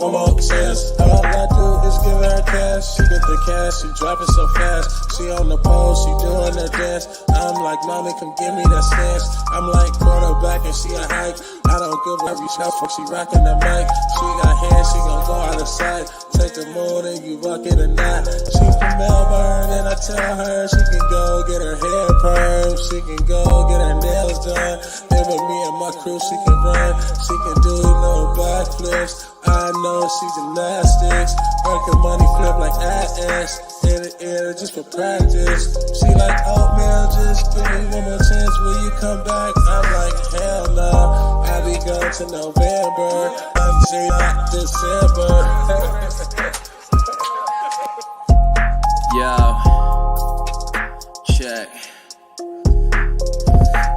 one more chance. All I do is give her cash. She get the cash, she drop it so fast. She on the pole, she doing her dance. I'm like, mommy, come give me that stance. I'm like quarterback and she a hike. I don't give a shot for she rocking the mic. She got hands, she gon' go out of sight. Take the moon and you buck it or not. She from Melbourne and I tell her she can go get her hair permed. She can go get her nails done. Then with me and my crew, she can run. She can do little backflips. I know she gymnastics. Working money flip like ass. In the air just for practice. She like, oh man, just give me one more chance. Will you come back? I'm like, hell no. I be going to November. I'm not December. Yo, check.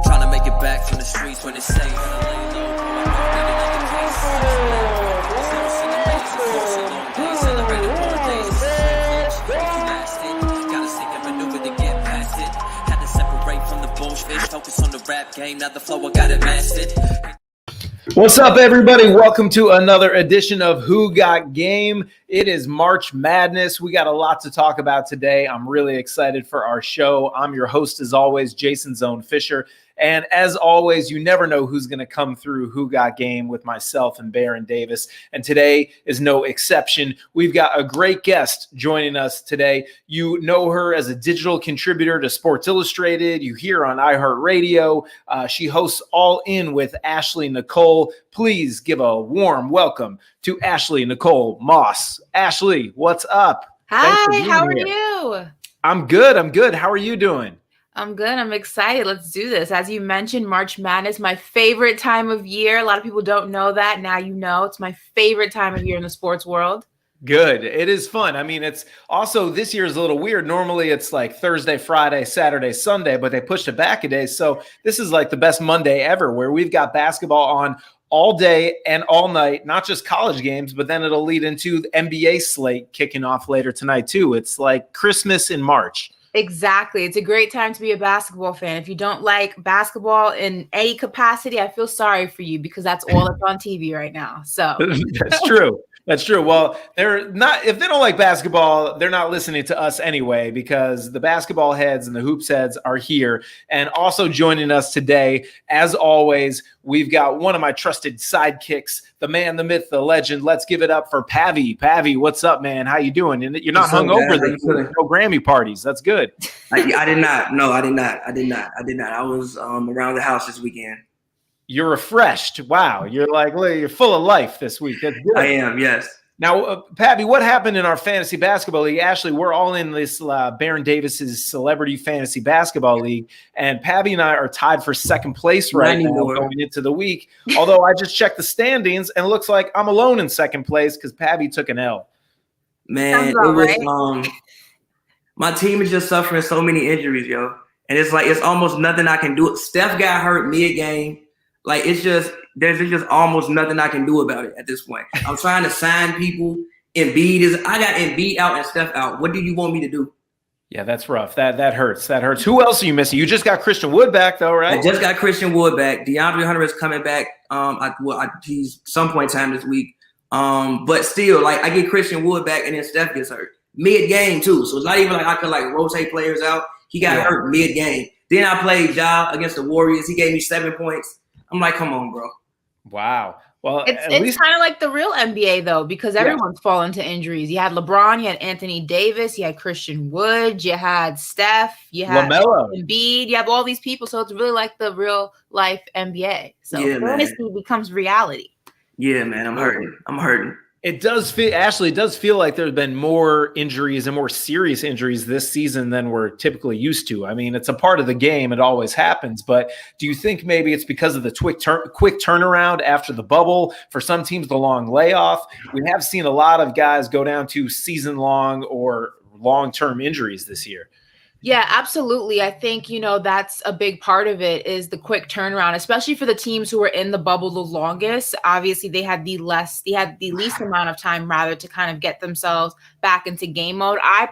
Trying to make it back from the streets when it's safe. Focus on the rap game, not the flow, I got it mastered. What's up, everybody? Welcome to another edition of Who Got Game. It is March Madness. We got a lot to talk about today. I'm really excited for our show. I'm your host, as always, Jason Zone Fisher. And as always, you never know who's going to come through Who Got Game with myself and Baron Davis. And today is no exception. We've got a great guest joining us today. You know her as a digital contributor to Sports Illustrated. You hear her on iHeartRadio. She hosts All In with Ashley Nicole. Please give a warm welcome to Ashley Nicole Moss. Ashley, what's up? Hi, how are you? I'm good. How are you doing? I'm good. I'm excited. Let's do this. As you mentioned, March Madness, my favorite time of year. A lot of people don't know that. Now you know. It's my favorite time of year in the sports world. Good. It is fun. I mean, it's also this year is a little weird. Normally it's like Thursday, Friday, Saturday, Sunday, but they pushed it back a day. So this is like the best Monday ever where we've got basketball on all day and all night, not just college games, but then it'll lead into the NBA slate kicking off later tonight too. It's like Christmas in March. Exactly. It's a great time to be a basketball fan. If you don't like basketball in any capacity, I feel sorry for you because that's all that's on TV right now. So That's true. That's true. Well, they're not, if they don't like basketball, they're not listening to us anyway, because the basketball heads and the hoops heads are here. And also joining us today, as always, we've got one of my trusted sidekicks, the man, the myth, the legend. Let's give it up for Pavi. Pavi, what's up, man? How you doing? You're not hungover. No Grammy parties. That's good. I did not. No, I did not. I was around the house this weekend. You're refreshed. Wow. You're full of life this week. That's good. I am, yes. Now, Pavi, what happened in our fantasy basketball league? Ashley, we're all in this Baron Davis's Celebrity Fantasy Basketball League, and Pavi and I are tied for second place right now going into the week. Although I just checked the standings, and it looks like I'm alone in second place because Pavi took an L. Man, it was my team is just suffering so many injuries, yo, and it's like it's almost nothing I can do. Steph got hurt mid-game. Like, there's just almost nothing I can do about it at this point. I'm trying to sign people. I got Embiid out and Steph out. What do you want me to do? Yeah, that's rough. That hurts. That hurts. Who else are you missing? You just got Christian Wood back, though, right? I just got Christian Wood back. DeAndre Hunter is coming back. He's some point in time this week. But still, like, I get Christian Wood back and then Steph gets hurt mid-game too. So it's not even like I could like rotate players out. He got hurt mid-game. Then I played Ja against the Warriors. He gave me 7 points. I'm like, come on, bro. Wow. Well, it's kind of like the real NBA, though, because everyone's fallen to injuries. You had LeBron, you had Anthony Davis, you had Christian Wood, you had Steph, you had Embiid, you have all these people. So it's really like the real life NBA. So fantasy becomes reality. Yeah, man, I'm hurting. It does feel, Ashley, it does feel like there's been more injuries and more serious injuries this season than we're typically used to. I mean, it's a part of the game. It always happens. But do you think maybe it's because of the quick turnaround after the bubble? For some teams, the long layoff. We have seen a lot of guys go down to season-long or long-term injuries this year. Yeah, absolutely. I think, that's a big part of it is the quick turnaround, especially for the teams who were in the bubble the longest. Obviously, they had the least amount of time rather to kind of get themselves back into game mode. I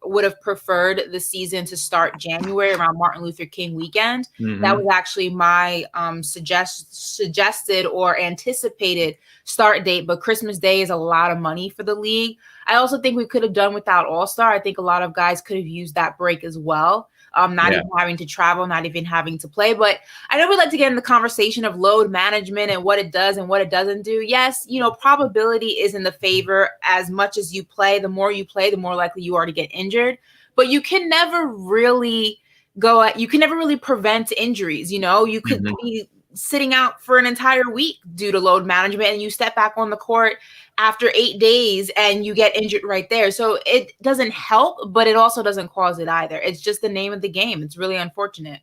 would have preferred the season to start January around Martin Luther King weekend. Mm-hmm. That was actually my suggested or anticipated start date, but Christmas Day is a lot of money for the league. I also think we could have done without All-Star. I think a lot of guys could have used that break as well. Not even having to travel, not even having to play. But I know we like to get in the conversation of load management and what it does and what it doesn't do. Yes, probability is in the favor. As much as you play, the more you play, the more likely you are to get injured. But you can never really prevent injuries. You could be sitting out for an entire week due to load management, and you step back on the court after 8 days and you get injured right there. So it doesn't help, but it also doesn't cause it either. It's just the name of the game. It's really unfortunate.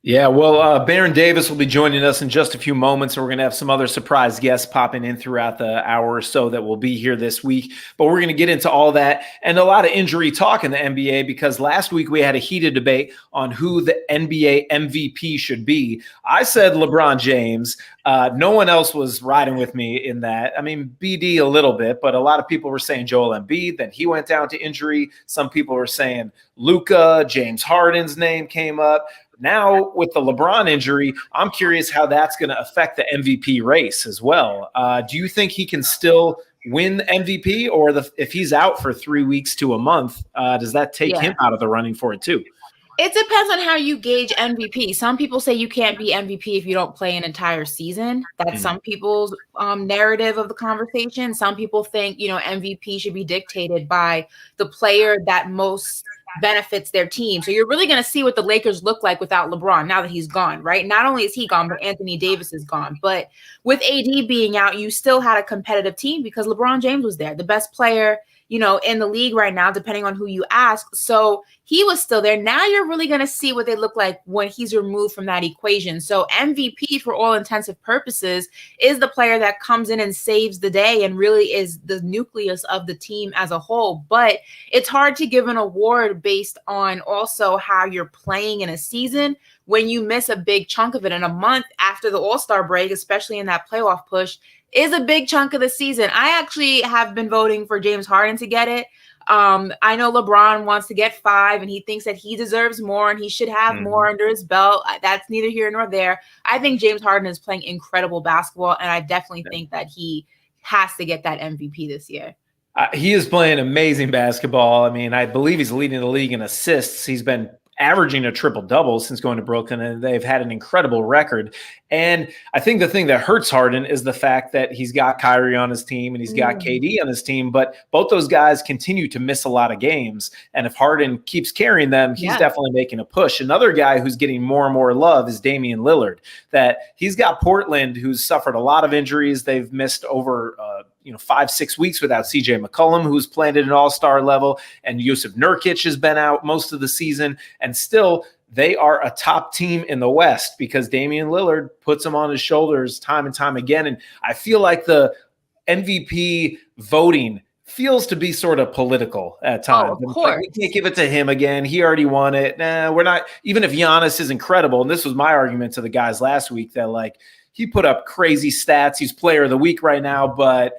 Yeah, well, Baron Davis will be joining us in just a few moments, and we're going to have some other surprise guests popping in throughout the hour or so that will be here this week. But we're going to get into all that and a lot of injury talk in the NBA, because last week we had a heated debate on who the NBA MVP should be. I said LeBron James. No one else was riding with me in that. I mean, BD a little bit, but a lot of people were saying Joel Embiid. Then he went down to injury. Some people were saying Luka. James Harden's name came up. Now, with the LeBron injury, I'm curious how that's going to affect the MVP race as well. Do you think he can still win the MVP, or if he's out for 3 weeks to a month, does that take him out of the running for it too? It depends on how you gauge MVP. Some people say you can't be MVP if you don't play an entire season. That's some people's narrative of the conversation. Some people think, MVP should be dictated by the player that most benefits their team. So you're really going to see what the Lakers look like without LeBron now that he's gone, right? Not only is he gone, but Anthony Davis is gone. But with AD being out, you still had a competitive team because LeBron James was there, the best player, in the league right now, depending on who you ask. So he was still there. Now you're really going to see what they look like when he's removed from that equation. So MVP, for all intensive purposes, is the player that comes in and saves the day and really is the nucleus of the team as a whole. But it's hard to give an award based on also how you're playing in a season when you miss a big chunk of it. And a month after the All-Star break, especially in that playoff push, is a big chunk of the season. I actually have been voting for James Harden to get it. I know LeBron wants to get 5 and he thinks that he deserves more and he should have more under his belt. That's neither here nor there. I think James Harden is playing incredible basketball, and I definitely think that he has to get that MVP this year. He is playing amazing basketball. I mean, I believe he's leading the league in assists. He's been averaging a triple-double since going to Brooklyn, and they've had an incredible record. And I think the thing that hurts Harden is the fact that he's got Kyrie on his team and he's got KD on his team, but both those guys continue to miss a lot of games. And if Harden keeps carrying them, he's definitely making a push. Another guy who's getting more and more love is Damian Lillard, that he's got Portland, who's suffered a lot of injuries. They've missed over 5-6 weeks without CJ McCollum, who's played at an all-star level, and Yusuf Nurkic has been out most of the season, and still they are a top team in the West because Damian Lillard puts them on his shoulders time and time again. And I feel like the MVP voting feels to be sort of political at times. Oh, of course. We can't give it to him again. He already won it. We're not. Even if Giannis is incredible, and this was my argument to the guys last week, that he put up crazy stats. He's player of the week right now, but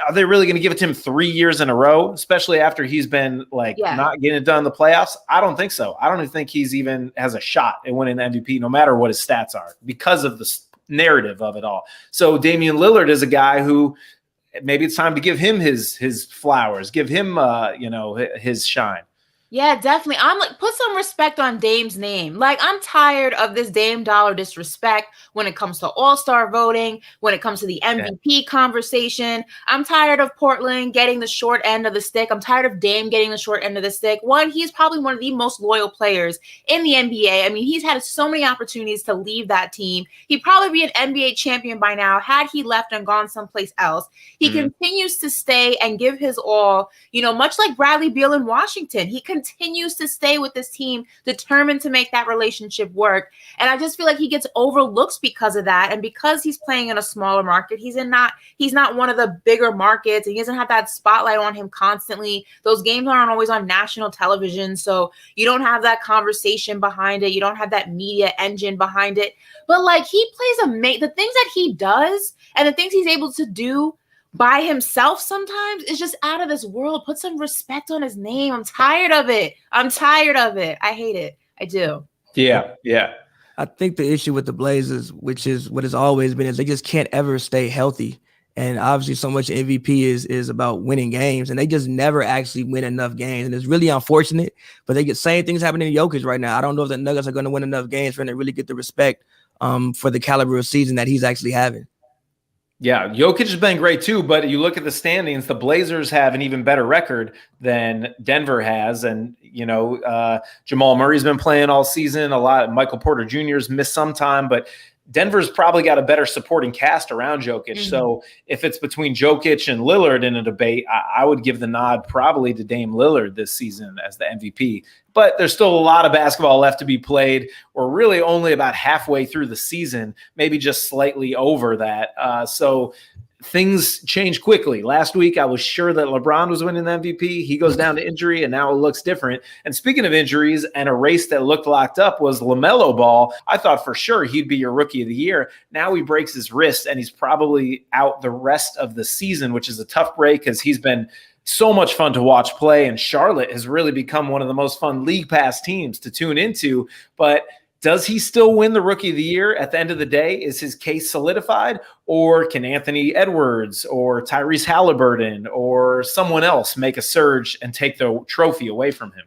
are they really going to give it to him 3 years in a row, especially after he's been not getting it done in the playoffs? I don't think so. I don't even think he's even has a shot at winning the MVP, no matter what his stats are, because of the narrative of it all. So Damian Lillard is a guy who maybe it's time to give him his flowers, give him his shine. Yeah, definitely. I'm put some respect on Dame's name. I'm tired of this Dame dollar disrespect when it comes to all-star voting, when it comes to the MVP conversation. I'm tired of Portland getting the short end of the stick. I'm tired of Dame getting the short end of the stick. One, he's probably one of the most loyal players in the NBA. I mean, he's had so many opportunities to leave that team. He'd probably be an NBA champion by now had he left and gone someplace else. He continues to stay and give his all, much like Bradley Beal in Washington. He continues to stay with this team, determined to make that relationship work. And I just feel like he gets overlooked because of that. And because he's playing in a smaller market, he's not one of the bigger markets, and he doesn't have that spotlight on him constantly. Those games aren't always on national television, so you don't have that conversation behind it. You don't have that media engine behind it. But like, he plays the things that he does and the things he's able to do by himself sometimes is just out of this world. Put some respect on his name. I'm tired of it. I hate it. I do. Yeah. I think the issue with the Blazers, which is what has always been, is they just can't ever stay healthy. And obviously so much MVP is about winning games, and they just never actually win enough games. And it's really unfortunate, but they get same things happening to Jokic right now. I don't know if the Nuggets are going to win enough games for him to really get the respect for the caliber of season that he's actually having. Yeah, Jokic has been great too, but you look at the standings, the Blazers have an even better record than Denver has. And, Jamal Murray's been playing all season. Michael Porter Jr. has missed some time, but Denver's probably got a better supporting cast around Jokic. Mm-hmm. So if it's between Jokic and Lillard in a debate, I would give the nod probably to Dame Lillard this season as the MVP. But there's still a lot of basketball left to be played. We're really only about halfway through the season, maybe just slightly over that. So things change quickly. Last week, I was sure that LeBron was winning the MVP. He goes down to injury, and now it looks different. And speaking of injuries, and a race that looked locked up was LaMelo Ball. I thought for sure he'd be your rookie of the year. Now he breaks his wrist, and he's probably out the rest of the season, which is a tough break because he's been so much fun to watch play. And Charlotte has really become one of the most fun League Pass teams to tune into. But does he still win the Rookie of the Year at the end of the day? Is his case solidified? Or can Anthony Edwards or Tyrese Halliburton or someone else make a surge and take the trophy away from him?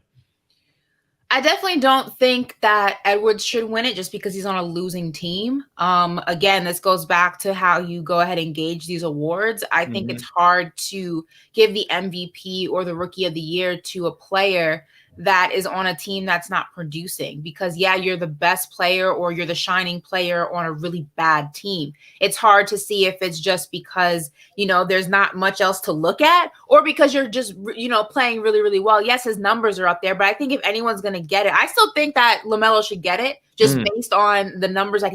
I definitely don't think that Edwards should win it just because he's on a losing team. Again, this goes back to how you go ahead and gauge these awards. I think it's hard to give the MVP or the Rookie of the Year to a player that is on a team that's not producing, because you're the best player or you're the shining player on a really bad team. It's hard to see if it's just because, there's not much else to look at, or because you're just, playing really, really well. Yes, his numbers are up there, but I think if anyone's going to get it, I still think that LaMelo should get it just based on the numbers that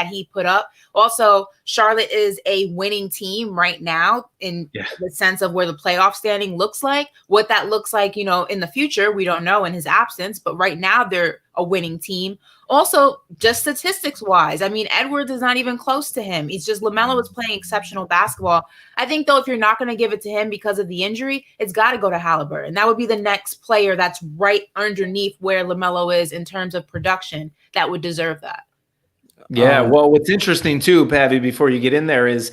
he put up. Also, Charlotte is a winning team right now in the sense of where the playoff standing looks like. What that looks like, in the future, we don't know in his absence, but right now they're a winning team. Also, just statistics wise, I mean, Edwards is not even close to him. It's just LaMelo is playing exceptional basketball. I think, though, if you're not going to give it to him because of the injury, it's got to go to Halliburton. That would be the next player that's right underneath where LaMelo is in terms of production that would deserve that. Yeah, well, what's interesting too, Pavi, before you get in there is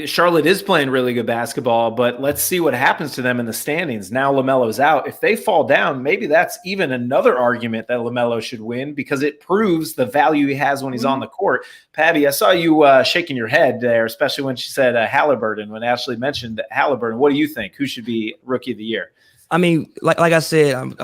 Charlotte is playing really good basketball, but let's see what happens to them in the standings. Now LaMelo's out. If they fall down, maybe that's even another argument that LaMelo should win because it proves the value he has when he's on the court. Pavi, I saw you shaking your head there, especially when she said Halliburton, when Ashley mentioned Halliburton. What do you think? Who should be Rookie of the Year? I mean, like I said,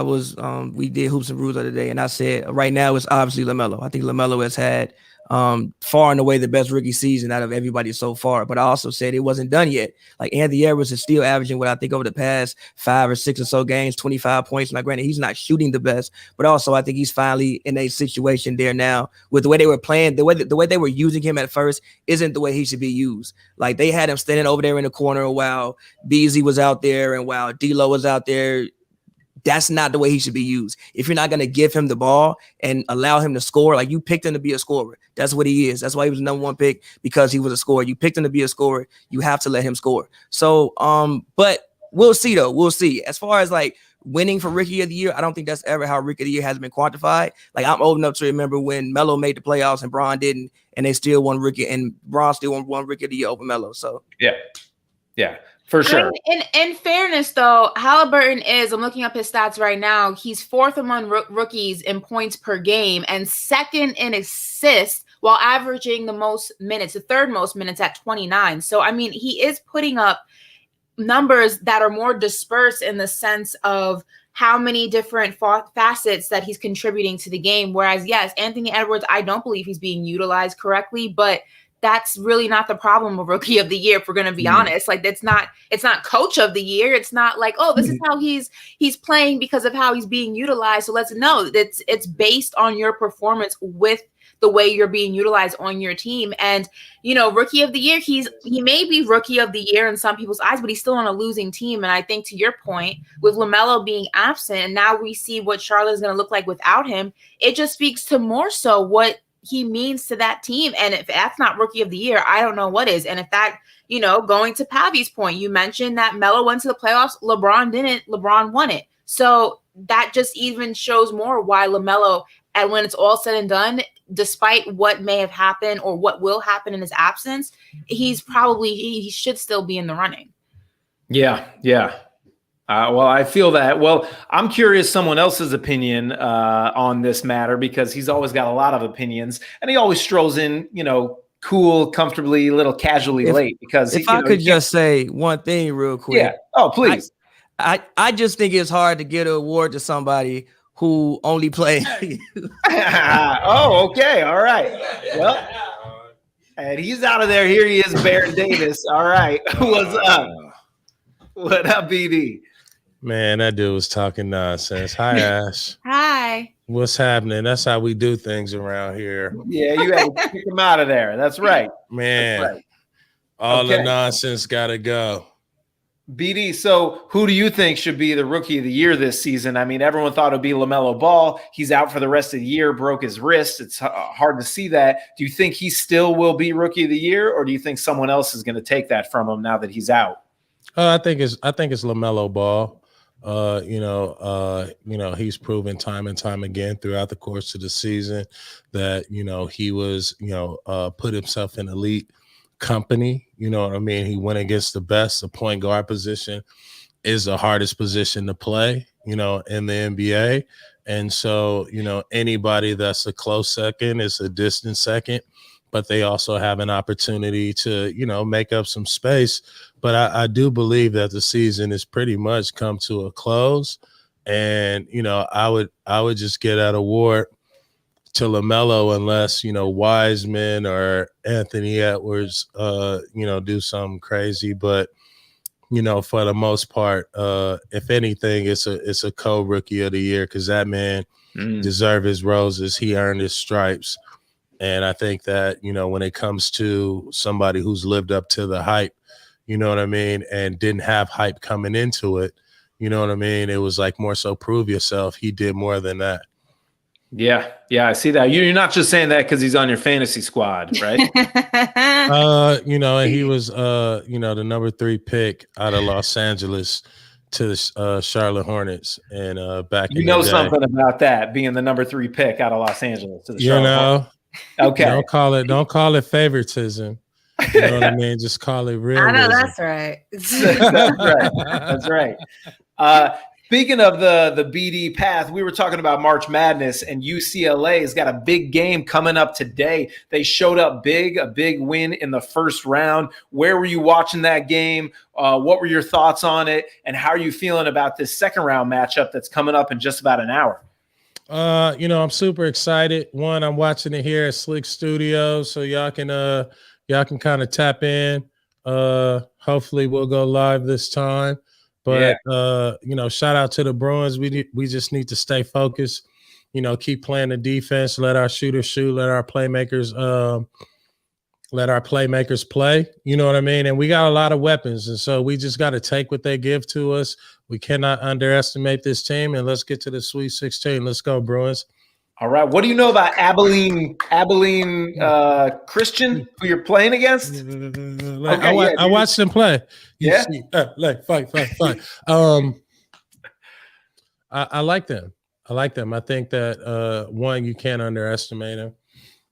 we did Hoops and Brews the other day, and I said right now it's obviously LaMelo. I think LaMelo has had far and away the best rookie season out of everybody so far. But I also said it wasn't done yet. Like Anthony Edwards is still averaging what I think over the past 5 or 6 or so games, 25 points. Now, granted, he's not shooting the best, but also I think he's finally in a situation there now with the way they were playing, the way they were using him at first isn't the way he should be used. Like they had him standing over there in the corner while Beasley was out there and while D'Lo was out there. That's not the way he should be used. If you're not going to give him the ball and allow him to score, like you picked him to be a scorer. That's what he is. That's why he was the number 1 pick, because he was a scorer. You picked him to be a scorer. You have to let him score. So, but we'll see though. We'll see. As far as like winning for Rookie of the Year, I don't think that's ever how Rookie of the Year has been quantified. Like I'm old enough to remember when Melo made the playoffs and Bron didn't, and they still won Rookie, and Bron still won Rookie of the Year over Melo. So yeah. For sure. In fairness, though, Halliburton I'm looking up his stats right now. He's 4th among rookies in points per game and 2nd in assists while averaging the most minutes, the 3rd most minutes at 29. So, I mean, he is putting up numbers that are more dispersed in the sense of how many different facets that he's contributing to the game. Whereas, yes, Anthony Edwards, I don't believe he's being utilized correctly, but that's really not the problem of Rookie of the Year, if we're going to be honest. Like, it's not Coach of the Year. It's not like, oh, this is how he's playing because of how he's being utilized. So let's know that it's based on your performance with the way you're being utilized on your team. And, Rookie of the Year, he may be Rookie of the Year in some people's eyes, but he's still on a losing team. And I think, to your point, with LaMelo being absent, and now we see what Charlotte is going to look like without him, it just speaks to more so what he means to that team. And if that's not Rookie of the Year, I don't know what is. And if that, going to Pavi's point, you mentioned that Melo went to the playoffs, LeBron didn't, LeBron won it. So that just even shows more why LaMelo, and when it's all said and done, despite what may have happened or what will happen in his absence, he should still be in the running. Yeah. Well, I feel that. Well, I'm curious someone else's opinion on this matter, because he's always got a lot of opinions, and he always strolls in, cool, comfortably, a little casually late. Because if I could just say one thing real quick. Yeah. Oh, please. I just think it's hard to get an award to somebody who only played. Oh, okay. All right. Well, and he's out of there. Here he is, Baron Davis. All right. What's up? What up, BD? Man, that dude was talking nonsense. Hi, Ash. Hi. What's happening? That's how we do things around here. Yeah, you had to kick him out of there. That's right. Man, That's right. All the nonsense got to go. BD, so who do you think should be the Rookie of the Year this season? I mean, everyone thought it would be LaMelo Ball. He's out for the rest of the year, broke his wrist. It's hard to see that. Do you think he still will be Rookie of the Year, or do you think someone else is going to take that from him now that he's out? I think it's LaMelo Ball. He's proven time and time again throughout the course of the season that, he was, put himself in elite company. You know what I mean? He went against the best. The point guard position is the hardest position to play, in the NBA. And so, anybody that's a close second is a distant second, but they also have an opportunity to, make up some space. But I do believe that the season has pretty much come to a close. And, I would just get that award to LaMelo unless, Wiseman or Anthony Edwards, do something crazy. But, for the most part, if anything, it's a co-Rookie of the Year, because that man deserved his roses. He earned his stripes. And I think that, when it comes to somebody who's lived up to the hype, you know what I mean, and didn't have hype coming into it, you know what I mean? It was like more so prove yourself. He did more than that. Yeah, I see that. You're not just saying that because he's on your fantasy squad, right? And he was, the number 3 pick out of Los Angeles to the Charlotte Hornets, and back in the day. Something about that, being the number 3 pick out of Los Angeles to the Charlotte Hornets. Okay, don't call it favoritism. You know what I mean? Just call it real. I know that's right. That's right. Speaking of the BD path, we were talking about March Madness, and UCLA has got a big game coming up today. They showed up big, a big win in the first round. Where were you watching that game? What were your thoughts on it? And how are you feeling about this second round matchup that's coming up in just about an hour? I'm super excited. One, I'm watching it here at SLiC Studios, so y'all can kind of tap in. Hopefully we'll go live this time. But shout out to the Bruins. We just need to stay focused. Keep playing the defense. Let our shooters shoot. Let our playmakers play. You know what I mean? And we got a lot of weapons, and so we just got to take what they give to us. We cannot underestimate this team, and let's get to the Sweet 16. Let's go, Bruins. All right. What do you know about Abilene Christian, who you're playing against? I watched them play. Fight. I like them. I think that one, you can't underestimate them.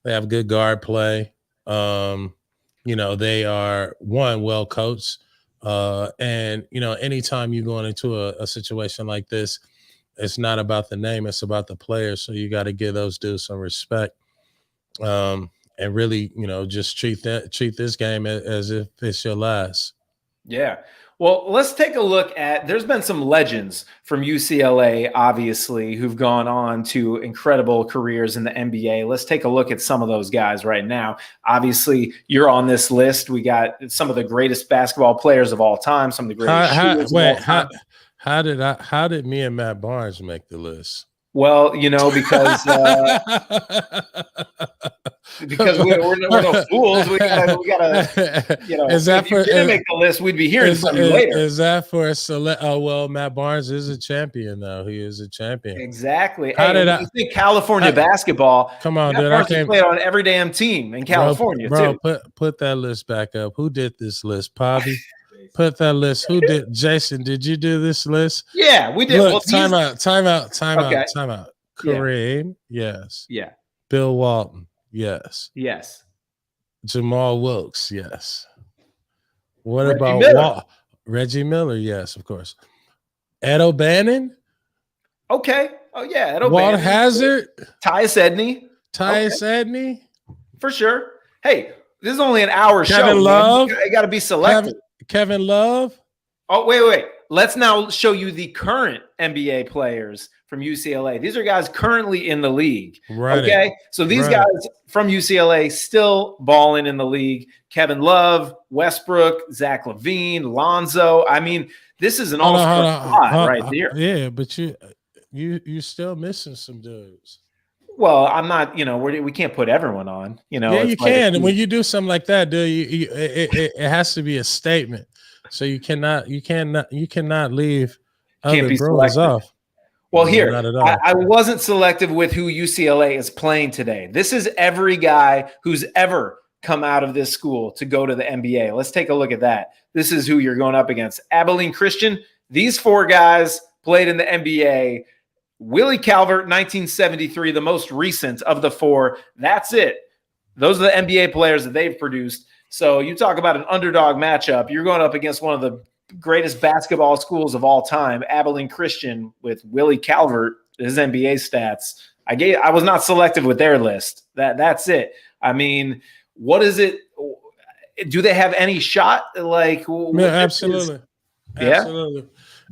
They have good guard play. They are well coached. And anytime you're going into a situation like this, it's not about the name, it's about the players. So you got to give those dudes some respect. And really, just treat this game as if it's your last. Yeah. Well, let's take a look at, there's been some legends from UCLA, obviously, who've gone on to incredible careers in the NBA. Let's take a look at some of those guys right now. Obviously, you're on this list. We got some of the greatest basketball players of all time, some of the greatest shooters of all time. How did me and Matt Barnes make the list? Well, because we're no fools. We gotta Is that if you didn't make the list, we'd be hearing from you later. Is that for a select? Oh well, Matt Barnes is a champion, though. He is a champion. Exactly. You think California basketball? Come on, Matt dude! Barnes played on every damn team in California, bro. too. Put that list back up. Who did this list, Bobby? Put that list. Who did? Jason, did you do this list? Yeah, we did. Look, time out. Okay. Kareem, yes. Yeah. Bill Walton, yes. Yes. Jamal Wilkes, yes. What Reggie about Miller. Reggie Miller? Yes, of course. Ed O'Bannon? Okay. Oh, yeah. Ed Walt O'Bannon. Hazard? Tyus Edney. Edney? For sure. Hey, this is only an hour show. Kevin Love? You got to be selective. Kevin Love? Oh, wait. Let's now show you the current NBA players from UCLA. These are guys currently in the league. Right. Okay. So these guys from UCLA still balling in the league. Kevin Love, Westbrook, Zach LaVine, Lonzo. I mean, this is an all-star squad right there. Yeah, but you still missing some dudes. Well, I'm not, we can't put everyone on, Yeah, you can. And when you do something like that, dude, it has to be a statement. So you cannot leave other bros off. Well, No, here, not at all. I wasn't selective with who UCLA is playing today. This is every guy who's ever come out of this school to go to the NBA. Let's take a look at that. This is who you're going up against. Abilene Christian. These 4 guys played in the NBA. Willie Calvert, 1973, the most recent of the 4. That's it. Those are the NBA players that they've produced. So you talk about an underdog matchup. You're going up against one of the greatest basketball schools of all time, Abilene Christian, with Willie Calvert, his NBA stats. I was not selective with their list. That's it. I mean, what is it? Do they have any shot? Like, yeah, absolutely. Absolutely.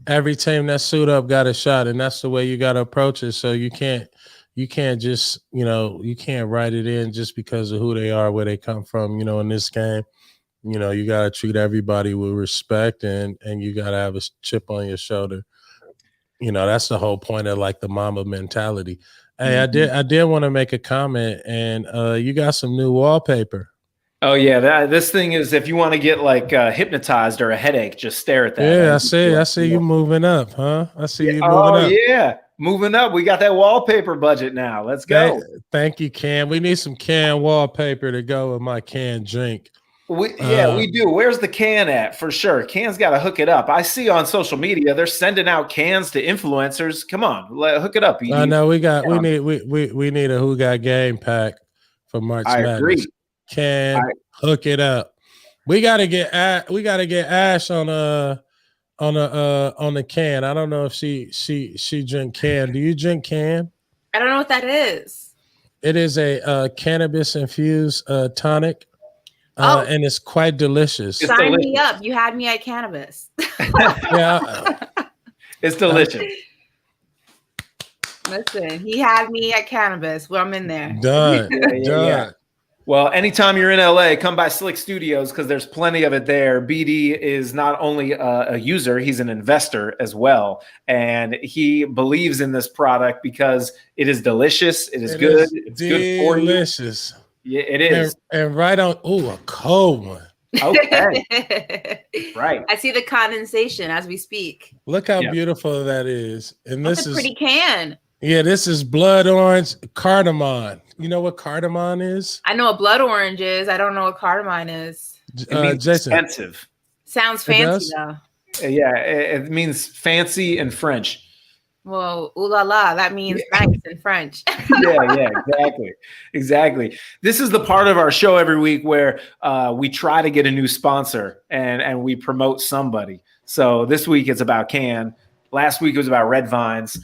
Every team that suit up got a shot, and that's the way you got to approach it. So you can't just, you can't write it in just because of who they are, where they come from, in this game. You got to treat everybody with respect, and you got to have a chip on your shoulder. That's the whole point of like the Mamba mentality. Hey, I did want to make a comment, and you got some new wallpaper. Oh yeah, this thing is, if you want to get like hypnotized or a headache, just stare at that. Yeah, I see you moving up, huh? I see you moving up. Oh yeah, moving up. We got that wallpaper budget now. Let's go. Thank you, Cam. We need some can wallpaper to go with my canned drink. We do. Where's the can at? For sure. Can's got to hook it up. I see on social media they're sending out cans to influencers. Come on, hook it up. I know we need a Who Got Game pack for March Madness. I agree. Hook it up. We gotta get Ash on the can. I don't know if she drink can. Do you drink can? I don't know what that is. It is a cannabis infused tonic. And it's quite delicious. Sign me up. You had me at cannabis. Yeah, it's delicious. Listen, he had me at cannabis. Well, I'm in there. Done. Yeah. Well, anytime you're in LA, come by SLiC Studios because there's plenty of it there. BD is not only a user, he's an investor as well. And he believes in this product because it is delicious. It is good. It's good for you. Delicious. Yeah, it is. And right on, a cold one. Okay. Right. I see the condensation as we speak. Look how beautiful that is. And That's a pretty can. Yeah, this is blood orange cardamom. You know what cardamom is? I know what blood orange is. I don't know what cardamom is. It means Jason. expensive. Sounds fancy though. Yeah, it means fancy in French. Well, ooh la la, that means nice in French. Yeah, exactly. This is the part of our show every week where we try to get a new sponsor and we promote somebody. So this week it's about Can. Last week it was about Red Vines.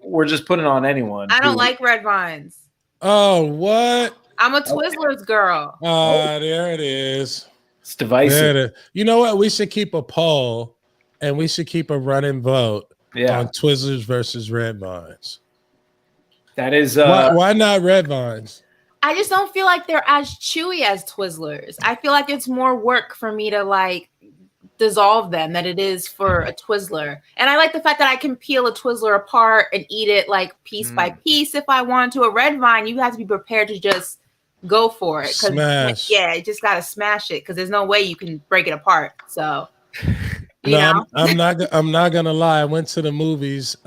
We're just putting on anyone. I don't like Red Vines. Oh, what? I'm a Twizzlers girl. There it is. It's divisive. You know what? We should keep a poll and we should keep a running vote Yeah. on Twizzlers versus Red Vines. That is why not Red Vines? I just don't feel like they're as chewy as Twizzlers. I feel like it's more work for me to like dissolve them than it is for a Twizzler. And I like the fact that I can peel a Twizzler apart and eat it like piece by piece if I want to. A Red Vine, you have to be prepared to just go for it. Smash. Yeah, you just gotta smash it because there's no way you can break it apart. So I'm not gonna lie. I went to the movies.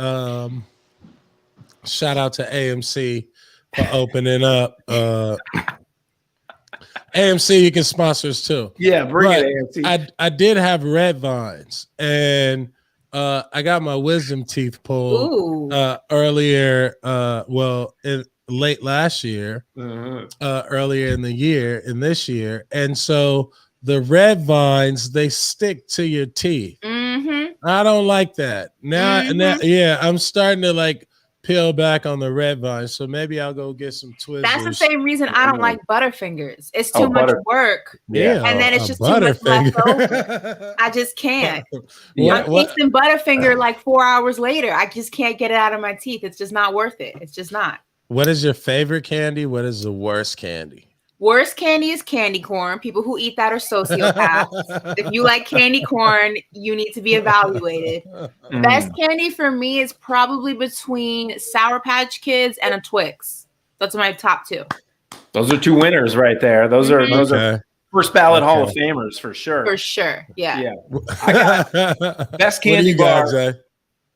Shout out to AMC for opening up. AMC, you can sponsor us too. Yeah, bring it, AMC. I did have Red Vines, and I got my wisdom teeth pulled earlier. Late last year, earlier in the year, in this year, and so the Red Vines, they stick to your teeth. I don't like that. Now, I'm starting to like peel back on the Red Vines, so maybe I'll go get some Twizzlers. That's the same reason I don't like Butterfingers. It's too much work. Yeah, and then it's just too much left over. I just can't. I'm tasting Butterfinger like 4 hours later. I just can't get it out of my teeth. It's just not worth it. It's just not. What is your favorite candy? What is the worst candy? Worst candy is candy corn. People who eat that are sociopaths. If you like candy corn, you need to be evaluated. Best candy for me is probably between Sour Patch Kids and a Twix. That's my top two. Those are two winners right there. Those are first ballot Hall of Famers for sure. For sure. Yeah. I got best candy bar.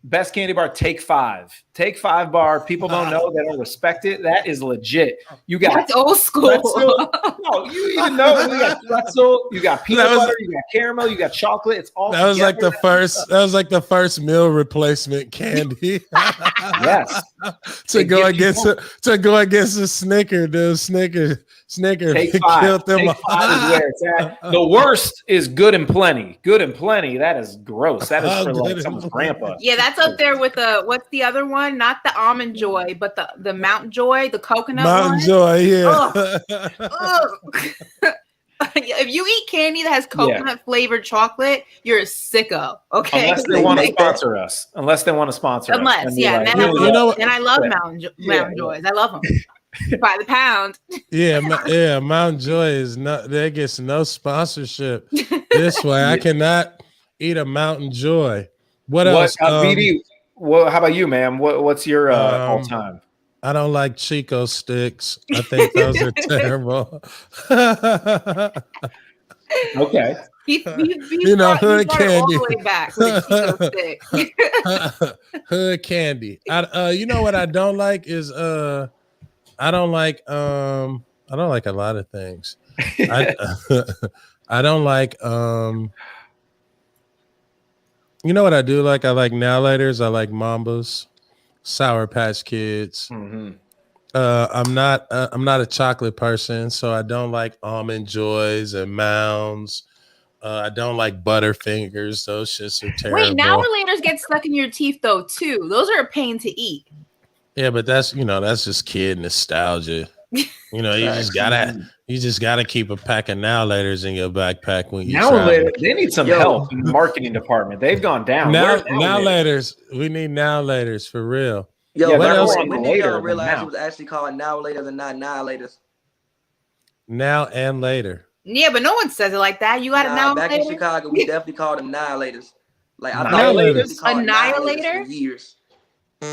Best candy bar, Take 5. Take 5 bar. People don't know. They don't respect it. That is legit. You got that's old school. No, you even know. You got pretzel. You got peanut butter. You got caramel. You got chocolate. It's all. That was like the first. That was like the first meal replacement candy. Yes. to go against the Snicker, dude. Snicker. Take 5. Killed them. Take 5 is where it's at. The worst is Good and Plenty. Good and Plenty. That is gross. That is for like someone's grandpa. Yeah, that's up there with what's the other one? Not the Almond Joy, but the Mount Joy, the coconut Mountain one. Joy, yeah. If you eat candy that has coconut flavored chocolate, you're a sicko. Okay. Unless they want to sponsor us. Unless, and I love Mountain Joys. I love them. By the pound. Yeah, Mountain Joy is not. They gets no sponsorship this way. I cannot eat a Mountain Joy. What else? BD, how about you, man? What's your all time? I don't like Chico sticks. I think those are terrible. Okay. Hood candy. All the way back with Chico stick. Hood candy. You know what I don't like is I don't like a lot of things. I don't like you know what I do like? I like Now Laters. I like Mambas, Sour Patch Kids. I'm not a chocolate person, so I don't like Almond Joys and Mounds. I don't like Butterfingers. Those shits are terrible. Wait, Now Laters get stuck in your teeth though too. Those are a pain to eat. Yeah, but that's just kid nostalgia. You just gotta keep a pack of Now Laters in your backpack when you travel. They need some help in the marketing department. They've gone down. Now Laters. We need Now Laters for real. Yo, what else? When did y'all realize it was actually called Now Laters and not Now Laters? Now and later. Yeah, but no one says it like that. You got a Now back later? in Chicago, we definitely called them Annihilators. Like I Annihilators. thought Annihilator? for years.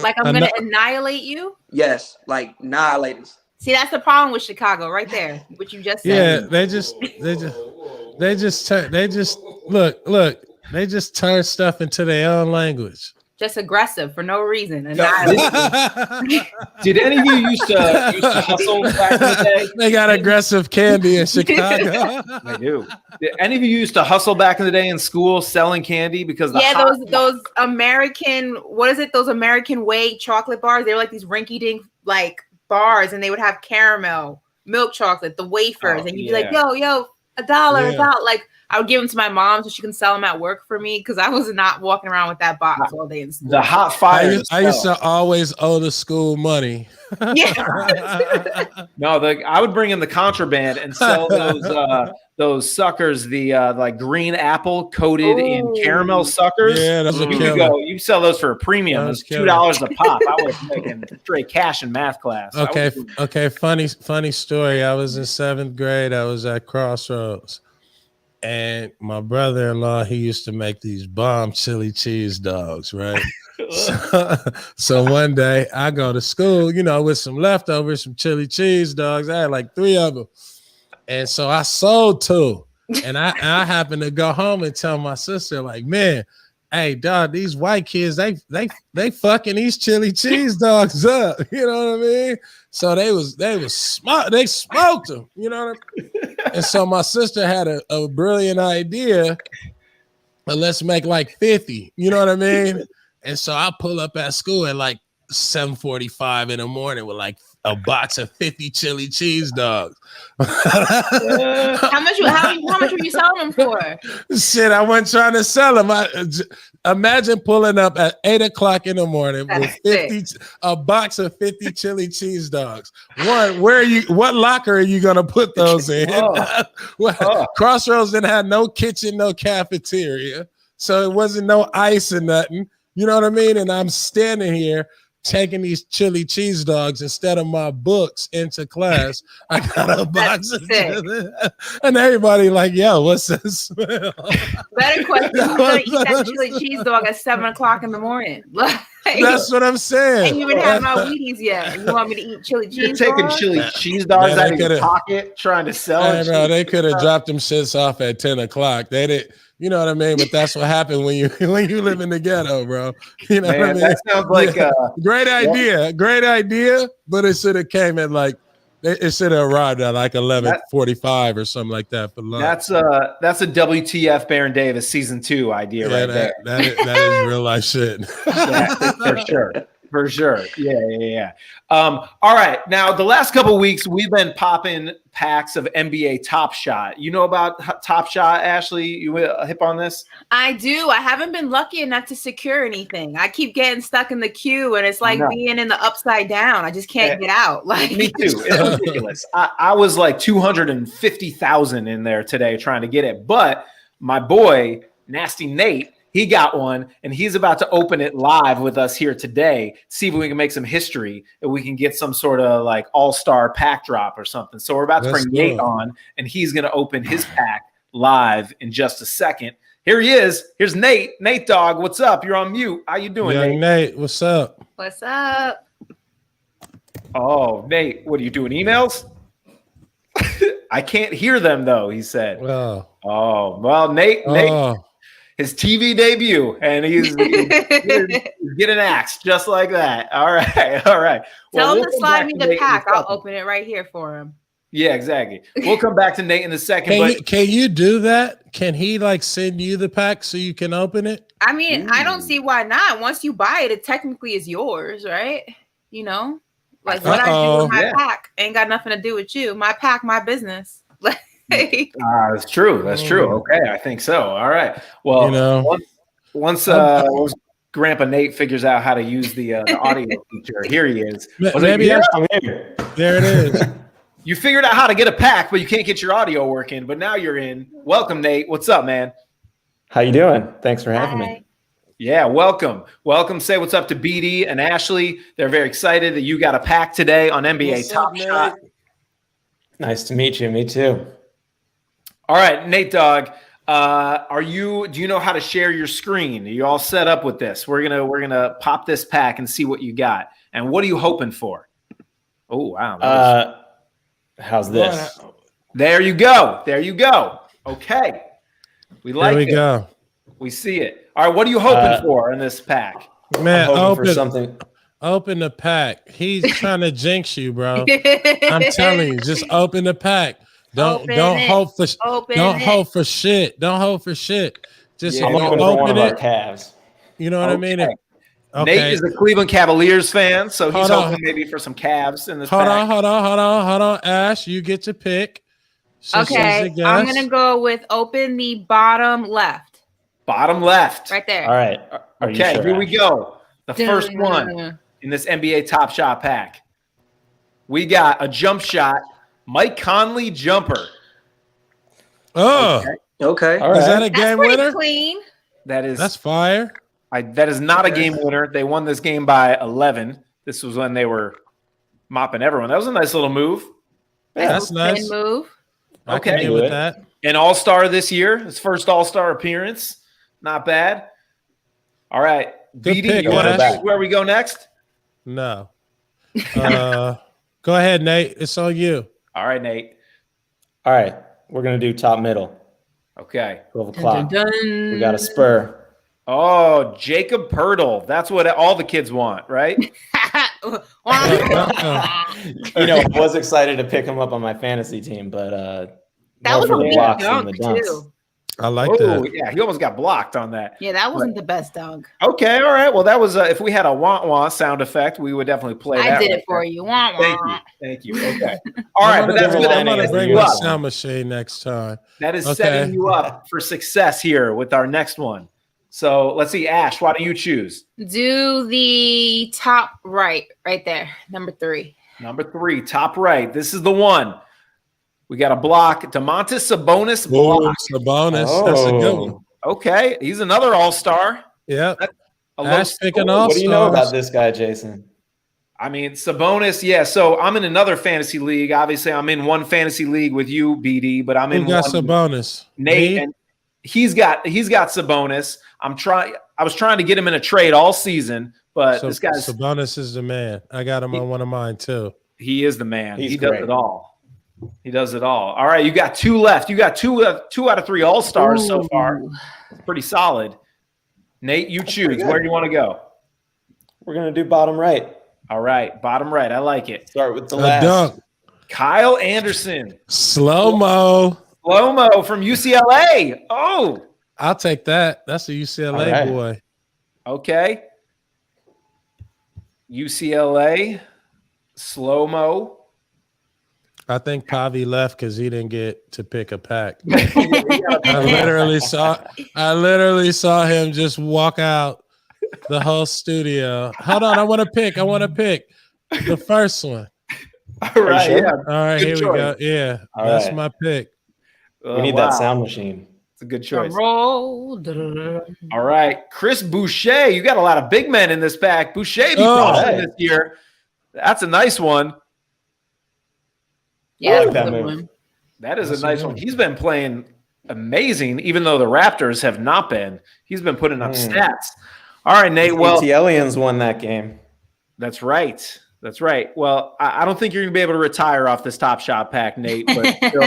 Like I'm gonna annihilate you? Yes, like Annihilators. See, that's the problem with Chicago, right there. What you just said. Yeah, they just turn stuff into their own language. Just aggressive for no reason. Did any of you used to hustle back in the day? They got aggressive candy in Chicago. They do. Did any of you used to hustle back in the day in school selling candy because those American, what is it? Those American Way chocolate bars. They were like these rinky-dink like bars, and they would have caramel, milk chocolate, the wafers, and you'd be like, yo, $1. Like I would give them to my mom so she can sell them at work for me because I was not walking around with that box all day in school. The hot fire. I used to always owe the school money. Yeah. No, I would bring in the contraband and sell those suckers, the like green apple coated in caramel suckers. Yeah, those are killer. You sell those for a premium. It's $2 a pop. I was making straight cash in math class. Okay. Funny story. I was in 7th grade. I was at Crossroads, and my brother-in-law, he used to make these bomb chili cheese dogs, right? So one day I go to school, with some leftovers, some chili cheese dogs. I had like 3 of them. And so I sold 2. And I happened to go home and tell my sister, like, man, hey, dog, these white kids, they fucking these chili cheese dogs up. You know what I mean? So they smoked them, you know what I mean? And so my sister had a brilliant idea, but let's make like 50, you know what I mean? And so I pull up at school at like 7:45 in the morning with like a box of 50 chili cheese dogs. How much were you selling them for? Shit, I wasn't trying to sell them. Imagine pulling up at 8 o'clock in the morning with a box of 50 chili cheese dogs. One, what locker are you gonna put those in? Crossroads didn't have no kitchen, no cafeteria, so it wasn't no ice or nothing. You know what I mean? And I'm standing here taking these chili cheese dogs instead of my books into class. I got a box of and everybody like, yo, what's this smell? Better question. You're gonna eat that chili cheese dog at 7 o'clock in the morning. That's what I'm saying. And you didn't have my Wheaties yet. And you want me to eat chili cheese You're taking chili cheese dogs out of your pocket trying to sell it. Bro, they could have dropped them shits off at 10 o'clock. They didn't. You know what I mean? But that's what happened when you live in the ghetto, bro. You know what I mean? That sounds like great idea, but it should have came at like it should have arrived at like 11:45 or something like that for lunch. That's a WTF Baron Davis season 2 idea right there. That is real life shit. For sure. Yeah. All right. Now, the last couple of weeks, we've been popping packs of NBA Top Shot. You know about Top Shot, Ashley? You hip on this? I do. I haven't been lucky enough to secure anything. I keep getting stuck in the queue, and it's like being in the upside down. I just can't get out. Like me too. It's ridiculous. I was like 250,000 in there today trying to get it, but my boy Nasty Nate, he got one, and he's about to open it live with us here today. See if we can make some history, and we can get some sort of like all-star pack drop or something. So we're about to bring Nate on, and he's going to open his pack live in just a second. Here he is. Here's Nate. Nate, dog, what's up? You're on mute. How you doing, Young Nate? What's up? What's up? Oh, Nate, what are you doing? Emails? I can't hear them though. He said. Oh, well, Nate. His TV debut, and he's getting axed just like that. All right. Tell him to slide me the pack. I'll open it right here for him. Yeah, exactly. We'll come back to Nate in a second. Can you do that? Can he like send you the pack so you can open it? I mean, I don't see why not. Once you buy it, it technically is yours, right? You know, like what I do with my pack ain't got nothing to do with you. My pack, my business. That's true. Okay, I think so. All right. Well, once Grandpa Nate figures out how to use the audio feature, here he is. I'm here. There it is. You figured out how to get a pack, but you can't get your audio working. But now you're in. Welcome, Nate. What's up, man? How you doing? Thanks for having me. Yeah, welcome. Say what's up to BD and Ashley. They're very excited that you got a pack today on NBA Top Shot. Nice to meet you. Me too. All right, Nate Dogg, do you know how to share your screen? Are you all set up with this? We're gonna pop this pack and see what you got. And what are you hoping for? Oh, wow. How's this? There you go. Okay. We like it. There we go. We see it. All right, what are you hoping for in this pack? Man, open the pack. He's trying to jinx you, bro. I'm telling you, just open the pack. Don't hope for shit. Just open it. Cavs. You know what I mean? Okay. Nate is a Cleveland Cavaliers fan, so he's hoping maybe for some Cavs in this pack. Hold on. Ash, you get to pick. Okay, I'm gonna go with open the bottom left. Bottom left. Right there. All right. Okay, here we go. The first one in this NBA Top Shot pack. We got a jump shot. Mike Conley jumper. Oh, Okay. All right. is that a That's game pretty winner? clean. That's fire. That is not a game winner. They won this game by 11. This was when they were mopping everyone. That was a nice little move. Yeah. That's nice. Move. I can Okay. get with that. An all-star this year. His first all-star appearance. Not bad. All right. Good BD, pick, you want to Ash. choose where we go next? No. Go ahead, Nate. It's on you. All right, Nate. All right. We're going to do top middle. Okay. 12 o'clock. Dun, dun, dun. We got a Spur. Oh, Jacob Pirtle. That's what all the kids want, right? You know, I was excited to pick him up on my fantasy team, but That more was for a the big blocks than dunk, the dunks. too. I like Oh, that. yeah. He almost got blocked on that. Yeah, that wasn't the best dunk. Okay. All right. Well, that was if we had a wah-wah sound effect, we would definitely play that. I did right it for there. you. Wah, wah. Thank you. Okay. All right. But that's good. I'm That gonna sets bring you my up. sound machine next time. That is Okay. setting you up for success here with our next one. So let's see, Ash, why don't you choose? Do the top right there. Number 3. Number 3, top right. This is the one. We got a block. Domantas Sabonis block. Sabonis. That's a good one. Okay. He's another all-star. Yep. A low Ash picking score. all What do you know stars. about this guy, Jason? I mean, Sabonis, yeah. So I'm in another fantasy league. Obviously, I'm in one fantasy league with you, BD, but I'm in Who got one with Sabonis? Nate, Me? and he's got Sabonis. I was trying to get him in a trade all season, but this guy's Sabonis is the man. I got him on one of mine too. he is the man. He's He does great. it all. He does it all. All right, you got 2 left. You got two out of 3 all-stars so far. Pretty solid. Nate, you choose. good. Where do you want to go? We're going to do bottom right. All right, bottom right. I like it. Start with the A last. dunk. Kyle Anderson. Slow-mo. Slow-mo from UCLA. Oh, I'll take that. That's a UCLA All right. boy. okay. UCLA. Slow-mo. I think Pavi left because he didn't get to pick a pack. I literally saw him just walk out the whole studio. Hold on, I want to pick the first one. All right, sure? yeah. All right, Good here choice. we go. Yeah, All that's right. my pick. We need that sound machine. It's a good choice. Roll. All right, Chris Boucher. You got a lot of big men in this pack. Boucher be Oh. crossing this year. That's a nice one. Yeah, I like that's a that good move. one. That is That's a nice a good one. one. He's been playing amazing, even though the Raptors have not been. He's been putting up stats. All right, Nate. Well, the aliens won that game. that's right. That's right. Well, I don't think you're going to be able to retire off this Top Shot pack, Nate. But still,